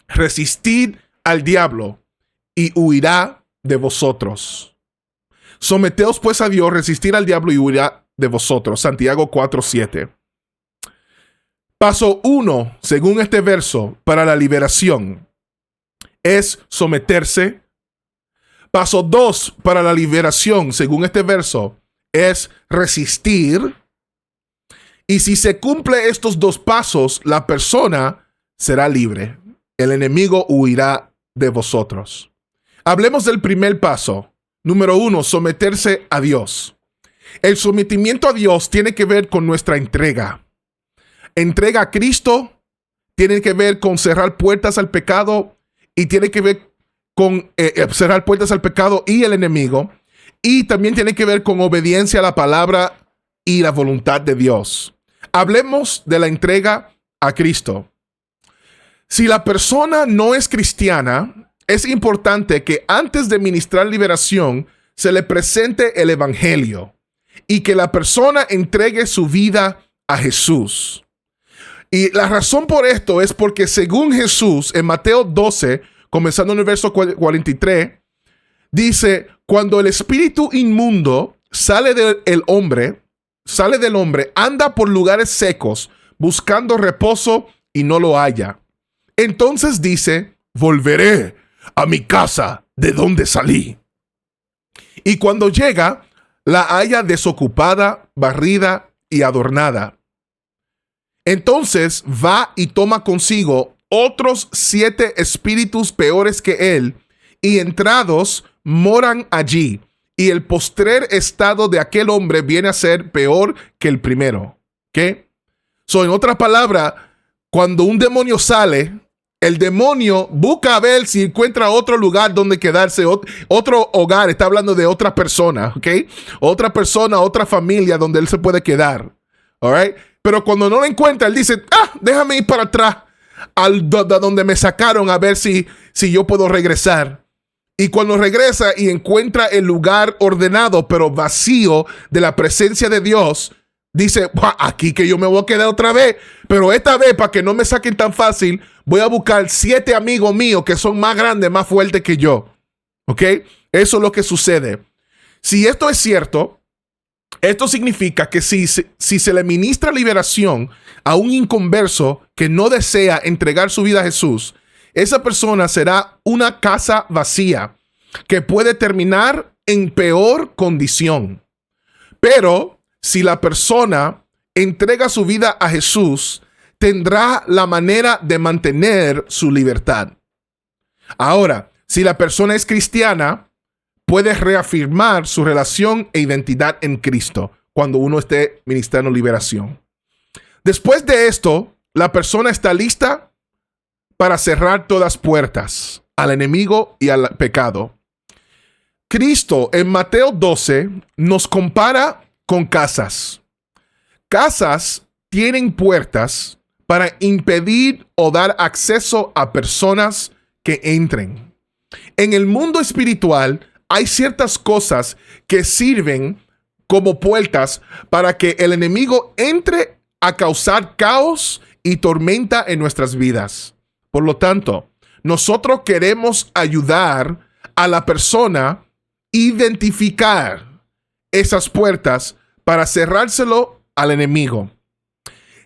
resistid al diablo y huirá de vosotros. Someteos pues a Dios, resistir al diablo y huirá de vosotros. Santiago 4:7. Paso 1, según este verso, para la liberación, es someterse. Paso 2, para la liberación, según este verso, es resistir. Y si se cumple estos dos pasos, la persona será libre. El enemigo huirá de vosotros. Hablemos del primer paso. Número 1, someterse a Dios. El sometimiento a Dios tiene que ver con nuestra entrega. Entrega a Cristo tiene que ver con cerrar puertas al pecado y tiene que ver con cerrar puertas al pecado y el enemigo. Y también tiene que ver con obediencia a la palabra y la voluntad de Dios. Hablemos de la entrega a Cristo. Si la persona no es cristiana, es importante que antes de ministrar liberación se le presente el evangelio y que la persona entregue su vida a Jesús. Y la razón por esto es porque según Jesús en Mateo 12, comenzando en el verso 43, dice, cuando el espíritu inmundo sale del hombre, anda por lugares secos buscando reposo y no lo halla. Entonces dice, volveré a mi casa de donde salí. Y cuando llega, la halla desocupada, barrida y adornada. Entonces va y toma consigo otros 7 espíritus peores que él, y entrados moran allí. Y el postrer estado de aquel hombre viene a ser peor que el primero. ¿Qué? En otras palabras, cuando un demonio sale, el demonio busca a ver si encuentra otro lugar donde quedarse, otro hogar. Está hablando de otra persona, ¿ok? Otra persona, otra familia donde él se puede quedar. All right? Pero cuando no lo encuentra, él dice, déjame ir para atrás donde me sacaron a ver si yo puedo regresar. Y cuando regresa y encuentra el lugar ordenado, pero vacío de la presencia de Dios, dice, aquí que yo me voy a quedar otra vez. Pero esta vez, para que no me saquen tan fácil, voy a buscar 7 amigos míos que son más grandes, más fuertes que yo. ¿Ok? Eso es lo que sucede. Si esto es cierto, esto significa que si se le ministra liberación a un inconverso que no desea entregar su vida a Jesús, esa persona será una casa vacía que puede terminar en peor condición. Pero si la persona entrega su vida a Jesús, tendrá la manera de mantener su libertad. Ahora, si la persona es cristiana, puede reafirmar su relación e identidad en Cristo cuando uno esté ministrando liberación. Después de esto, la persona está lista para cerrar todas puertas al enemigo y al pecado. Cristo en Mateo 12 nos compara con casas. Casas tienen puertas para impedir o dar acceso a personas que entren. En el mundo espiritual hay ciertas cosas que sirven como puertas para que el enemigo entre a causar caos y tormenta en nuestras vidas. Por lo tanto, nosotros queremos ayudar a la persona a identificar esas puertas para cerrárselo al enemigo.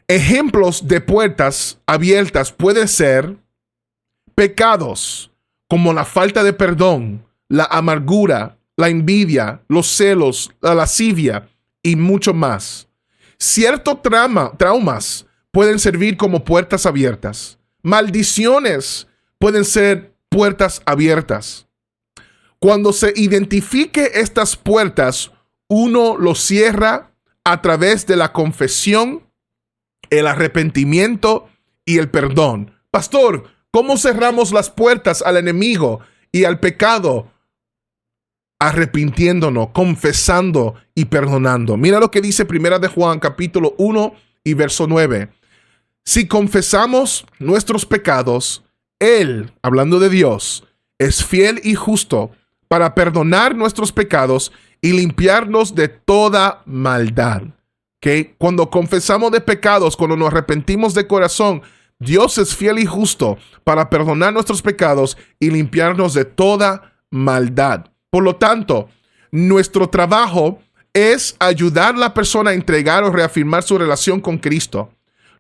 Ejemplos de puertas abiertas pueden ser pecados como la falta de perdón, la amargura, la envidia, los celos, la lascivia y mucho más. Ciertos traumas pueden servir como puertas abiertas. Maldiciones pueden ser puertas abiertas. Cuando se identifique estas puertas, uno los cierra a través de la confesión, el arrepentimiento y el perdón. Pastor, ¿cómo cerramos las puertas al enemigo y al pecado? Arrepintiéndonos, confesando y perdonando. Mira lo que dice Primera de Juan, capítulo 1 y verso 9. Si confesamos nuestros pecados, Él, hablando de Dios, es fiel y justo para perdonar nuestros pecados y limpiarnos de toda maldad. ¿Okay? Cuando confesamos de pecados, cuando nos arrepentimos de corazón, Dios es fiel y justo para perdonar nuestros pecados y limpiarnos de toda maldad. Por lo tanto, nuestro trabajo es ayudar a la persona a entregar o reafirmar su relación con Cristo.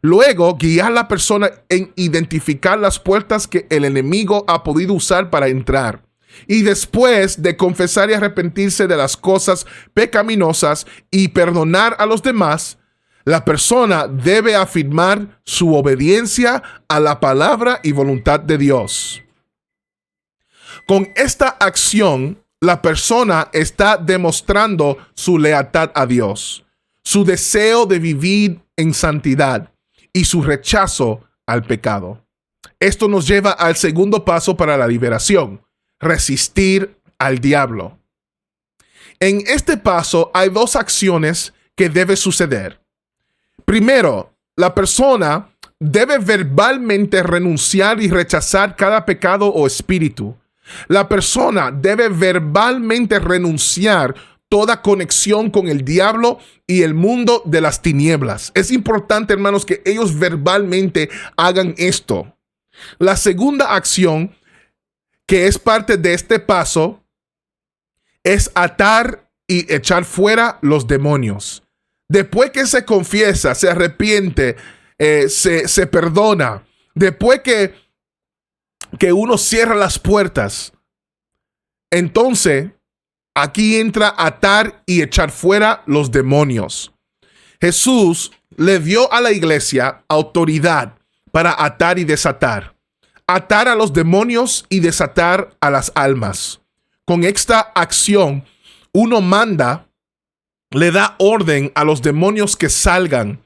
Luego, guiar a la persona en identificar las puertas que el enemigo ha podido usar para entrar. Y después de confesar y arrepentirse de las cosas pecaminosas y perdonar a los demás, la persona debe afirmar su obediencia a la palabra y voluntad de Dios. Con esta acción, la persona está demostrando su lealtad a Dios, su deseo de vivir en santidad y su rechazo al pecado. Esto nos lleva al segundo paso para la liberación: resistir al diablo. En este paso hay 2 acciones que deben suceder. Primero, la persona debe verbalmente renunciar y rechazar cada pecado o espíritu. La persona debe verbalmente renunciar toda conexión con el diablo y el mundo de las tinieblas. Es importante, hermanos, que ellos verbalmente hagan esto. La segunda acción, que es parte de este paso, es atar y echar fuera los demonios. Después que se confiesa, se arrepiente, se perdona, después que uno cierra las puertas, entonces aquí entra atar y echar fuera los demonios. Jesús le dio a la iglesia autoridad para atar y desatar. Atar a los demonios y desatar a las almas. Con esta acción, uno manda, le da orden a los demonios que salgan.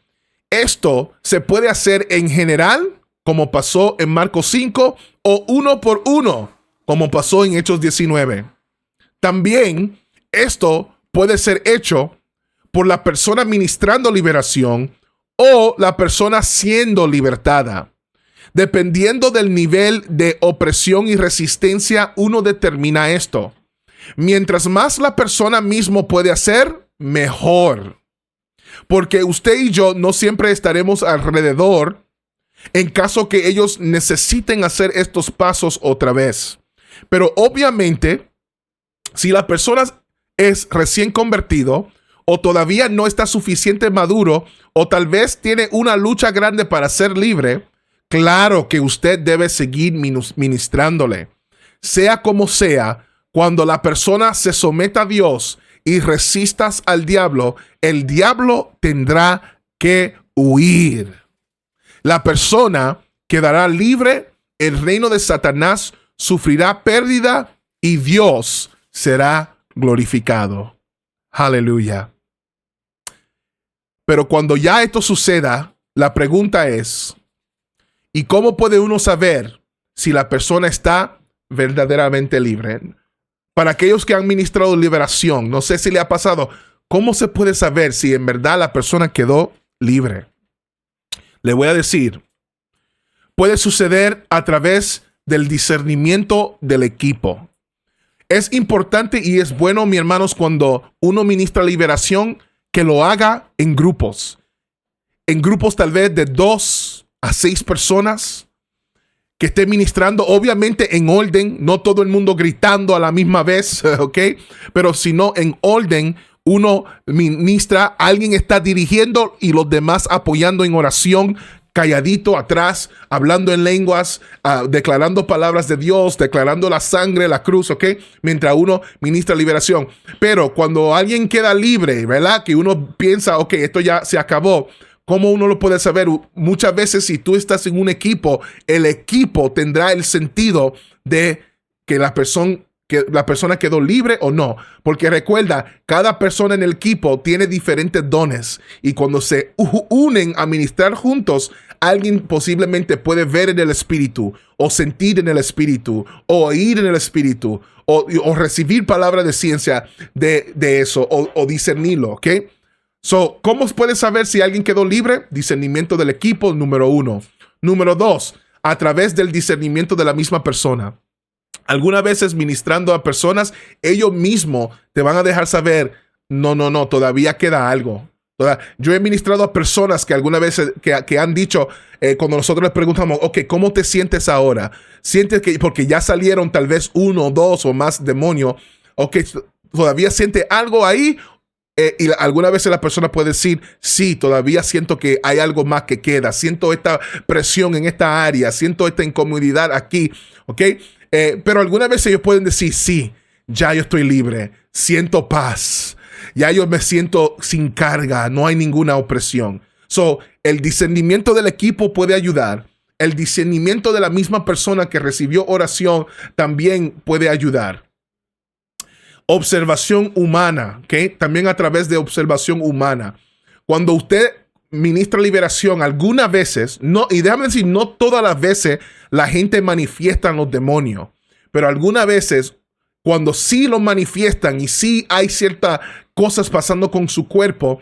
Esto se puede hacer en general, como pasó en Marcos 5, o uno por uno, como pasó en Hechos 19. También esto puede ser hecho por la persona ministrando liberación o la persona siendo libertada. Dependiendo del nivel de opresión y resistencia, uno determina esto. Mientras más la persona mismo puede hacer, mejor. Porque usted y yo no siempre estaremos alrededor en caso que ellos necesiten hacer estos pasos otra vez. Pero obviamente, si la persona es recién convertido o todavía no está suficiente maduro o tal vez tiene una lucha grande para ser libre, claro que usted debe seguir ministrándole. Sea como sea, cuando la persona se someta a Dios y resistas al diablo, el diablo tendrá que huir. La persona quedará libre, el reino de Satanás sufrirá pérdida y Dios será glorificado. Aleluya. Pero cuando ya esto suceda, la pregunta es, ¿y cómo puede uno saber si la persona está verdaderamente libre? Para aquellos que han ministrado liberación, no sé si le ha pasado, ¿cómo se puede saber si en verdad la persona quedó libre? Le voy a decir, puede suceder a través del discernimiento del equipo. Es importante y es bueno, mis hermanos, cuando uno ministra liberación, que lo haga en grupos. En grupos tal vez de 2 a 6 personas que esté ministrando, obviamente en orden, no todo el mundo gritando a la misma vez, ¿ok? Pero sino en orden, uno ministra, alguien está dirigiendo y los demás apoyando en oración, calladito atrás, hablando en lenguas, declarando palabras de Dios, declarando la sangre, la cruz, ¿ok? Mientras uno ministra liberación. Pero cuando alguien queda libre, ¿verdad? Que uno piensa, ok, esto ya se acabó. ¿Cómo uno lo puede saber? Muchas veces si tú estás en un equipo, el equipo tendrá el sentido de que la persona quedó libre o no. Porque recuerda, cada persona en el equipo tiene diferentes dones. Y cuando se unen a ministrar juntos, alguien posiblemente puede ver en el espíritu, o sentir en el espíritu, o oír en el espíritu, o recibir palabra de ciencia de eso, o discernirlo, ¿ok? So, ¿cómo puedes saber si alguien quedó libre? Discernimiento del equipo, número 1. Número 2, a través del discernimiento de la misma persona. Algunas veces ministrando a personas, ellos mismos te van a dejar saber, no, todavía queda algo. Yo he ministrado a personas que algunas veces que han dicho, cuando nosotros les preguntamos, ok, ¿cómo te sientes ahora? ¿Sientes que, porque ya salieron tal vez 1, 2 o más demonios, ok, todavía siente algo ahí? Y algunas veces la persona puede decir, sí, todavía siento que hay algo más que queda, siento esta presión en esta área, siento esta incomodidad aquí, ¿ok? Pero algunas veces ellos pueden decir, sí, ya yo estoy libre, siento paz, ya yo me siento sin carga, no hay ninguna opresión. So, el discernimiento del equipo puede ayudar. El discernimiento de la misma persona que recibió oración también puede ayudar. Observación humana, ¿ok? También a través de observación humana. Cuando usted ministra liberación, algunas veces, no, y déjame decir, no todas las veces la gente manifiesta los demonios, pero algunas veces, cuando sí lo manifiestan y sí hay ciertas cosas pasando con su cuerpo,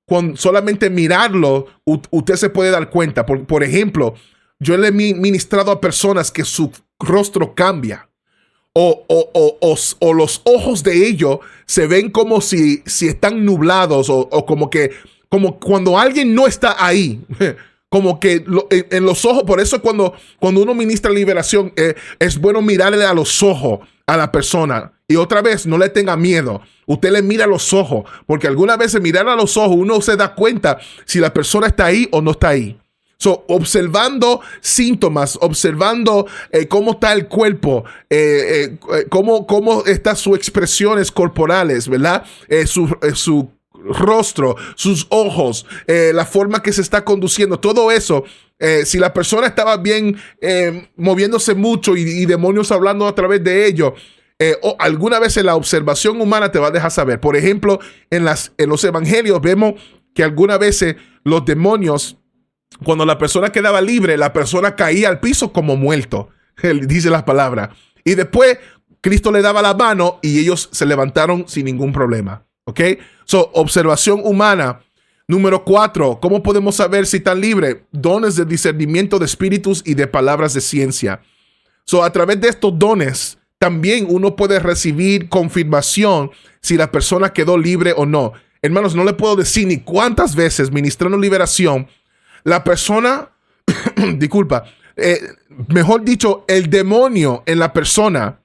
con solamente mirarlo, usted se puede dar cuenta. Por ejemplo, yo le he ministrado a personas que su rostro cambia. O los ojos de ellos se ven como si están nublados o como cuando alguien no está ahí, como que en los ojos. Por eso cuando uno ministra liberación, es bueno mirarle a los ojos a la persona. Y otra vez, no le tenga miedo. Usted le mira a los ojos, porque algunas veces mirar a los ojos uno se da cuenta si la persona está ahí o no está ahí. So, observando síntomas, observando cómo está el cuerpo, cómo están sus expresiones corporales, ¿verdad? Su rostro, sus ojos, la forma que se está conduciendo, todo eso. Si la persona estaba bien moviéndose mucho y demonios hablando a través de ello, o alguna vez la observación humana te va a dejar saber. Por ejemplo, en los evangelios vemos que algunas veces los demonios, cuando la persona quedaba libre, la persona caía al piso como muerto, dice la palabra. Y después Cristo le daba la mano y ellos se levantaron sin ningún problema. ¿Ok? So, observación humana. Número 4, ¿cómo podemos saber si están libres? Dones de discernimiento de espíritus y de palabras de ciencia. So, a través de estos dones, también uno puede recibir confirmación si la persona quedó libre o no. Hermanos, no le puedo decir ni cuántas veces ministrando liberación, la persona, disculpa, mejor dicho, el demonio en la persona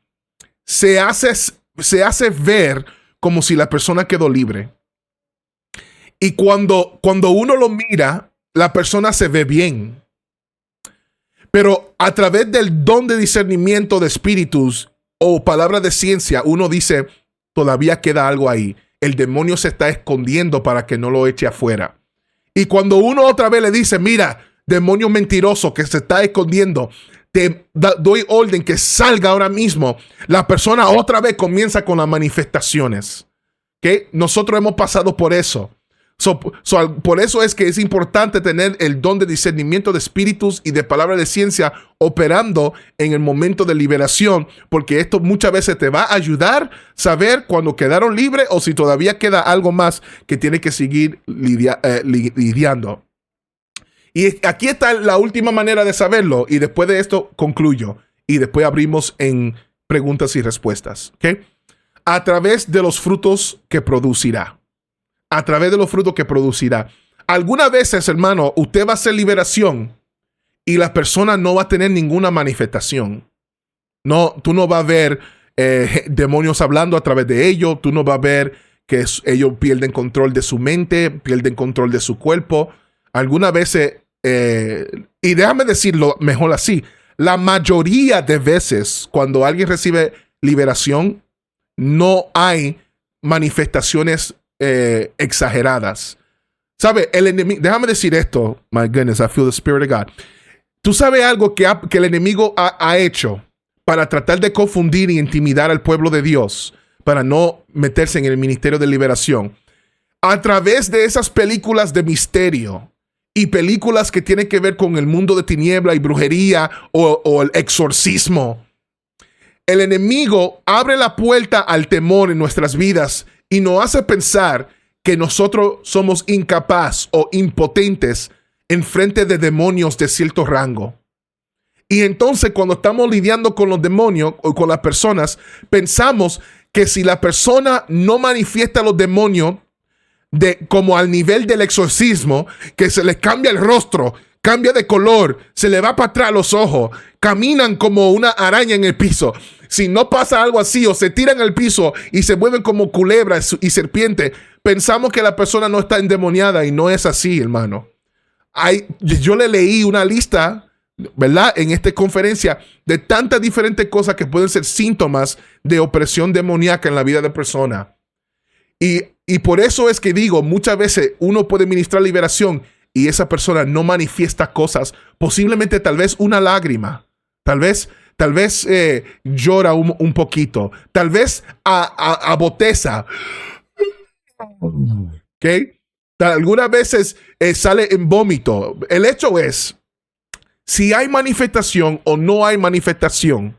se hace ver como si la persona quedó libre. Y cuando uno lo mira, la persona se ve bien. Pero a través del don de discernimiento de espíritus o palabra de ciencia, uno dice, todavía queda algo ahí. El demonio se está escondiendo para que no lo eche afuera. Y cuando uno otra vez le dice, mira, demonio mentiroso que se está escondiendo, te doy orden que salga ahora mismo, la persona otra vez comienza con las manifestaciones. ¿Okay? Nosotros hemos pasado por eso. Por eso es que es importante tener el don de discernimiento de espíritus y de palabra de ciencia operando en el momento de liberación, porque esto muchas veces te va a ayudar a saber cuando quedaron libres o si todavía queda algo más que tiene que seguir lidiando. Y aquí está la última manera de saberlo, y después de esto concluyo y después abrimos en preguntas y respuestas. ¿Okay? A través de los frutos que producirá. A través de los frutos que producirá. Algunas veces, hermano, usted va a hacer liberación y la persona no va a tener ninguna manifestación. No, tú no vas a ver demonios hablando a través de ellos. Tú no vas a ver que ellos pierden control de su mente, pierden control de su cuerpo. Algunas veces, y déjame decirlo mejor así, la mayoría de veces cuando alguien recibe liberación, no hay manifestaciones exageradas. ¿Sabe? El enemigo, déjame decir esto. My goodness, I feel the Spirit of God. ¿Tú sabes algo que el enemigo ha hecho para tratar de confundir y intimidar al pueblo de Dios, para no meterse en el ministerio de liberación? A través de esas películas de misterio y películas que tienen que ver con el mundo de tiniebla y brujería o el exorcismo, el enemigo abre la puerta al temor en nuestras vidas y nos hace pensar que nosotros somos incapaces o impotentes en frente de demonios de cierto rango. Y entonces cuando estamos lidiando con los demonios o con las personas, pensamos que si la persona no manifiesta los demonios como al nivel del exorcismo, que se les cambia el rostro, cambia de color, se le va para atrás los ojos, caminan como una araña en el piso. Si no pasa algo así o se tiran al piso y se mueven como culebras y serpientes, pensamos que la persona no está endemoniada y no es así, hermano. Yo le leí una lista, ¿verdad? En esta conferencia de tantas diferentes cosas que pueden ser síntomas de opresión demoníaca en la vida de persona. Y por eso es que digo, muchas veces uno puede ministrar liberación y esa persona no manifiesta cosas, posiblemente tal vez una lágrima, tal vez llora un poquito, tal vez boteza, ¿ok? Algunas veces sale en vómito. El hecho es, si hay manifestación o no hay manifestación,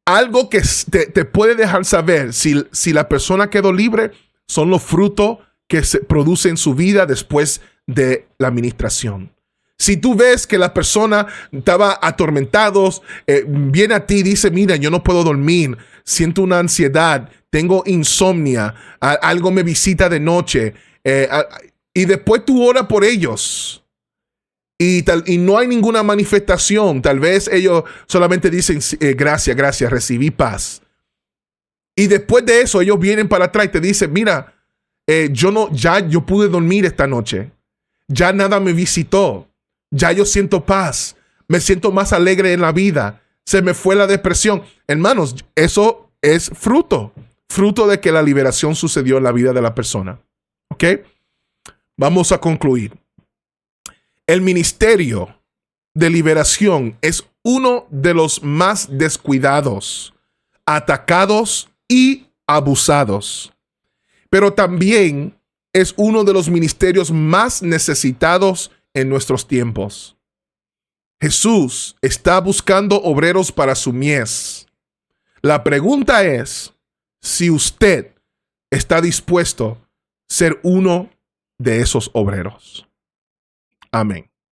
algo que te puede dejar saber si la persona quedó libre son los frutos que se producen en su vida después de la administración. Si tú ves que la persona estaba atormentados, viene a ti y dice, mira, yo no puedo dormir, siento una ansiedad, tengo insomnia, algo me visita de noche, y después tú oras por ellos y no hay ninguna manifestación, tal vez ellos solamente dicen, gracias, recibí paz. Y después de eso ellos vienen para atrás y te dicen, mira, yo pude dormir esta noche, ya nada me visitó. Ya yo siento paz, me siento más alegre en la vida, se me fue la depresión. Hermanos, eso es fruto de que la liberación sucedió en la vida de la persona. ¿Ok? Vamos a concluir. El ministerio de liberación es uno de los más descuidados, atacados y abusados, pero también es uno de los ministerios más necesitados en nuestros tiempos. Jesús está buscando obreros para su mies. La pregunta es si usted está dispuesto a ser uno de esos obreros. Amén.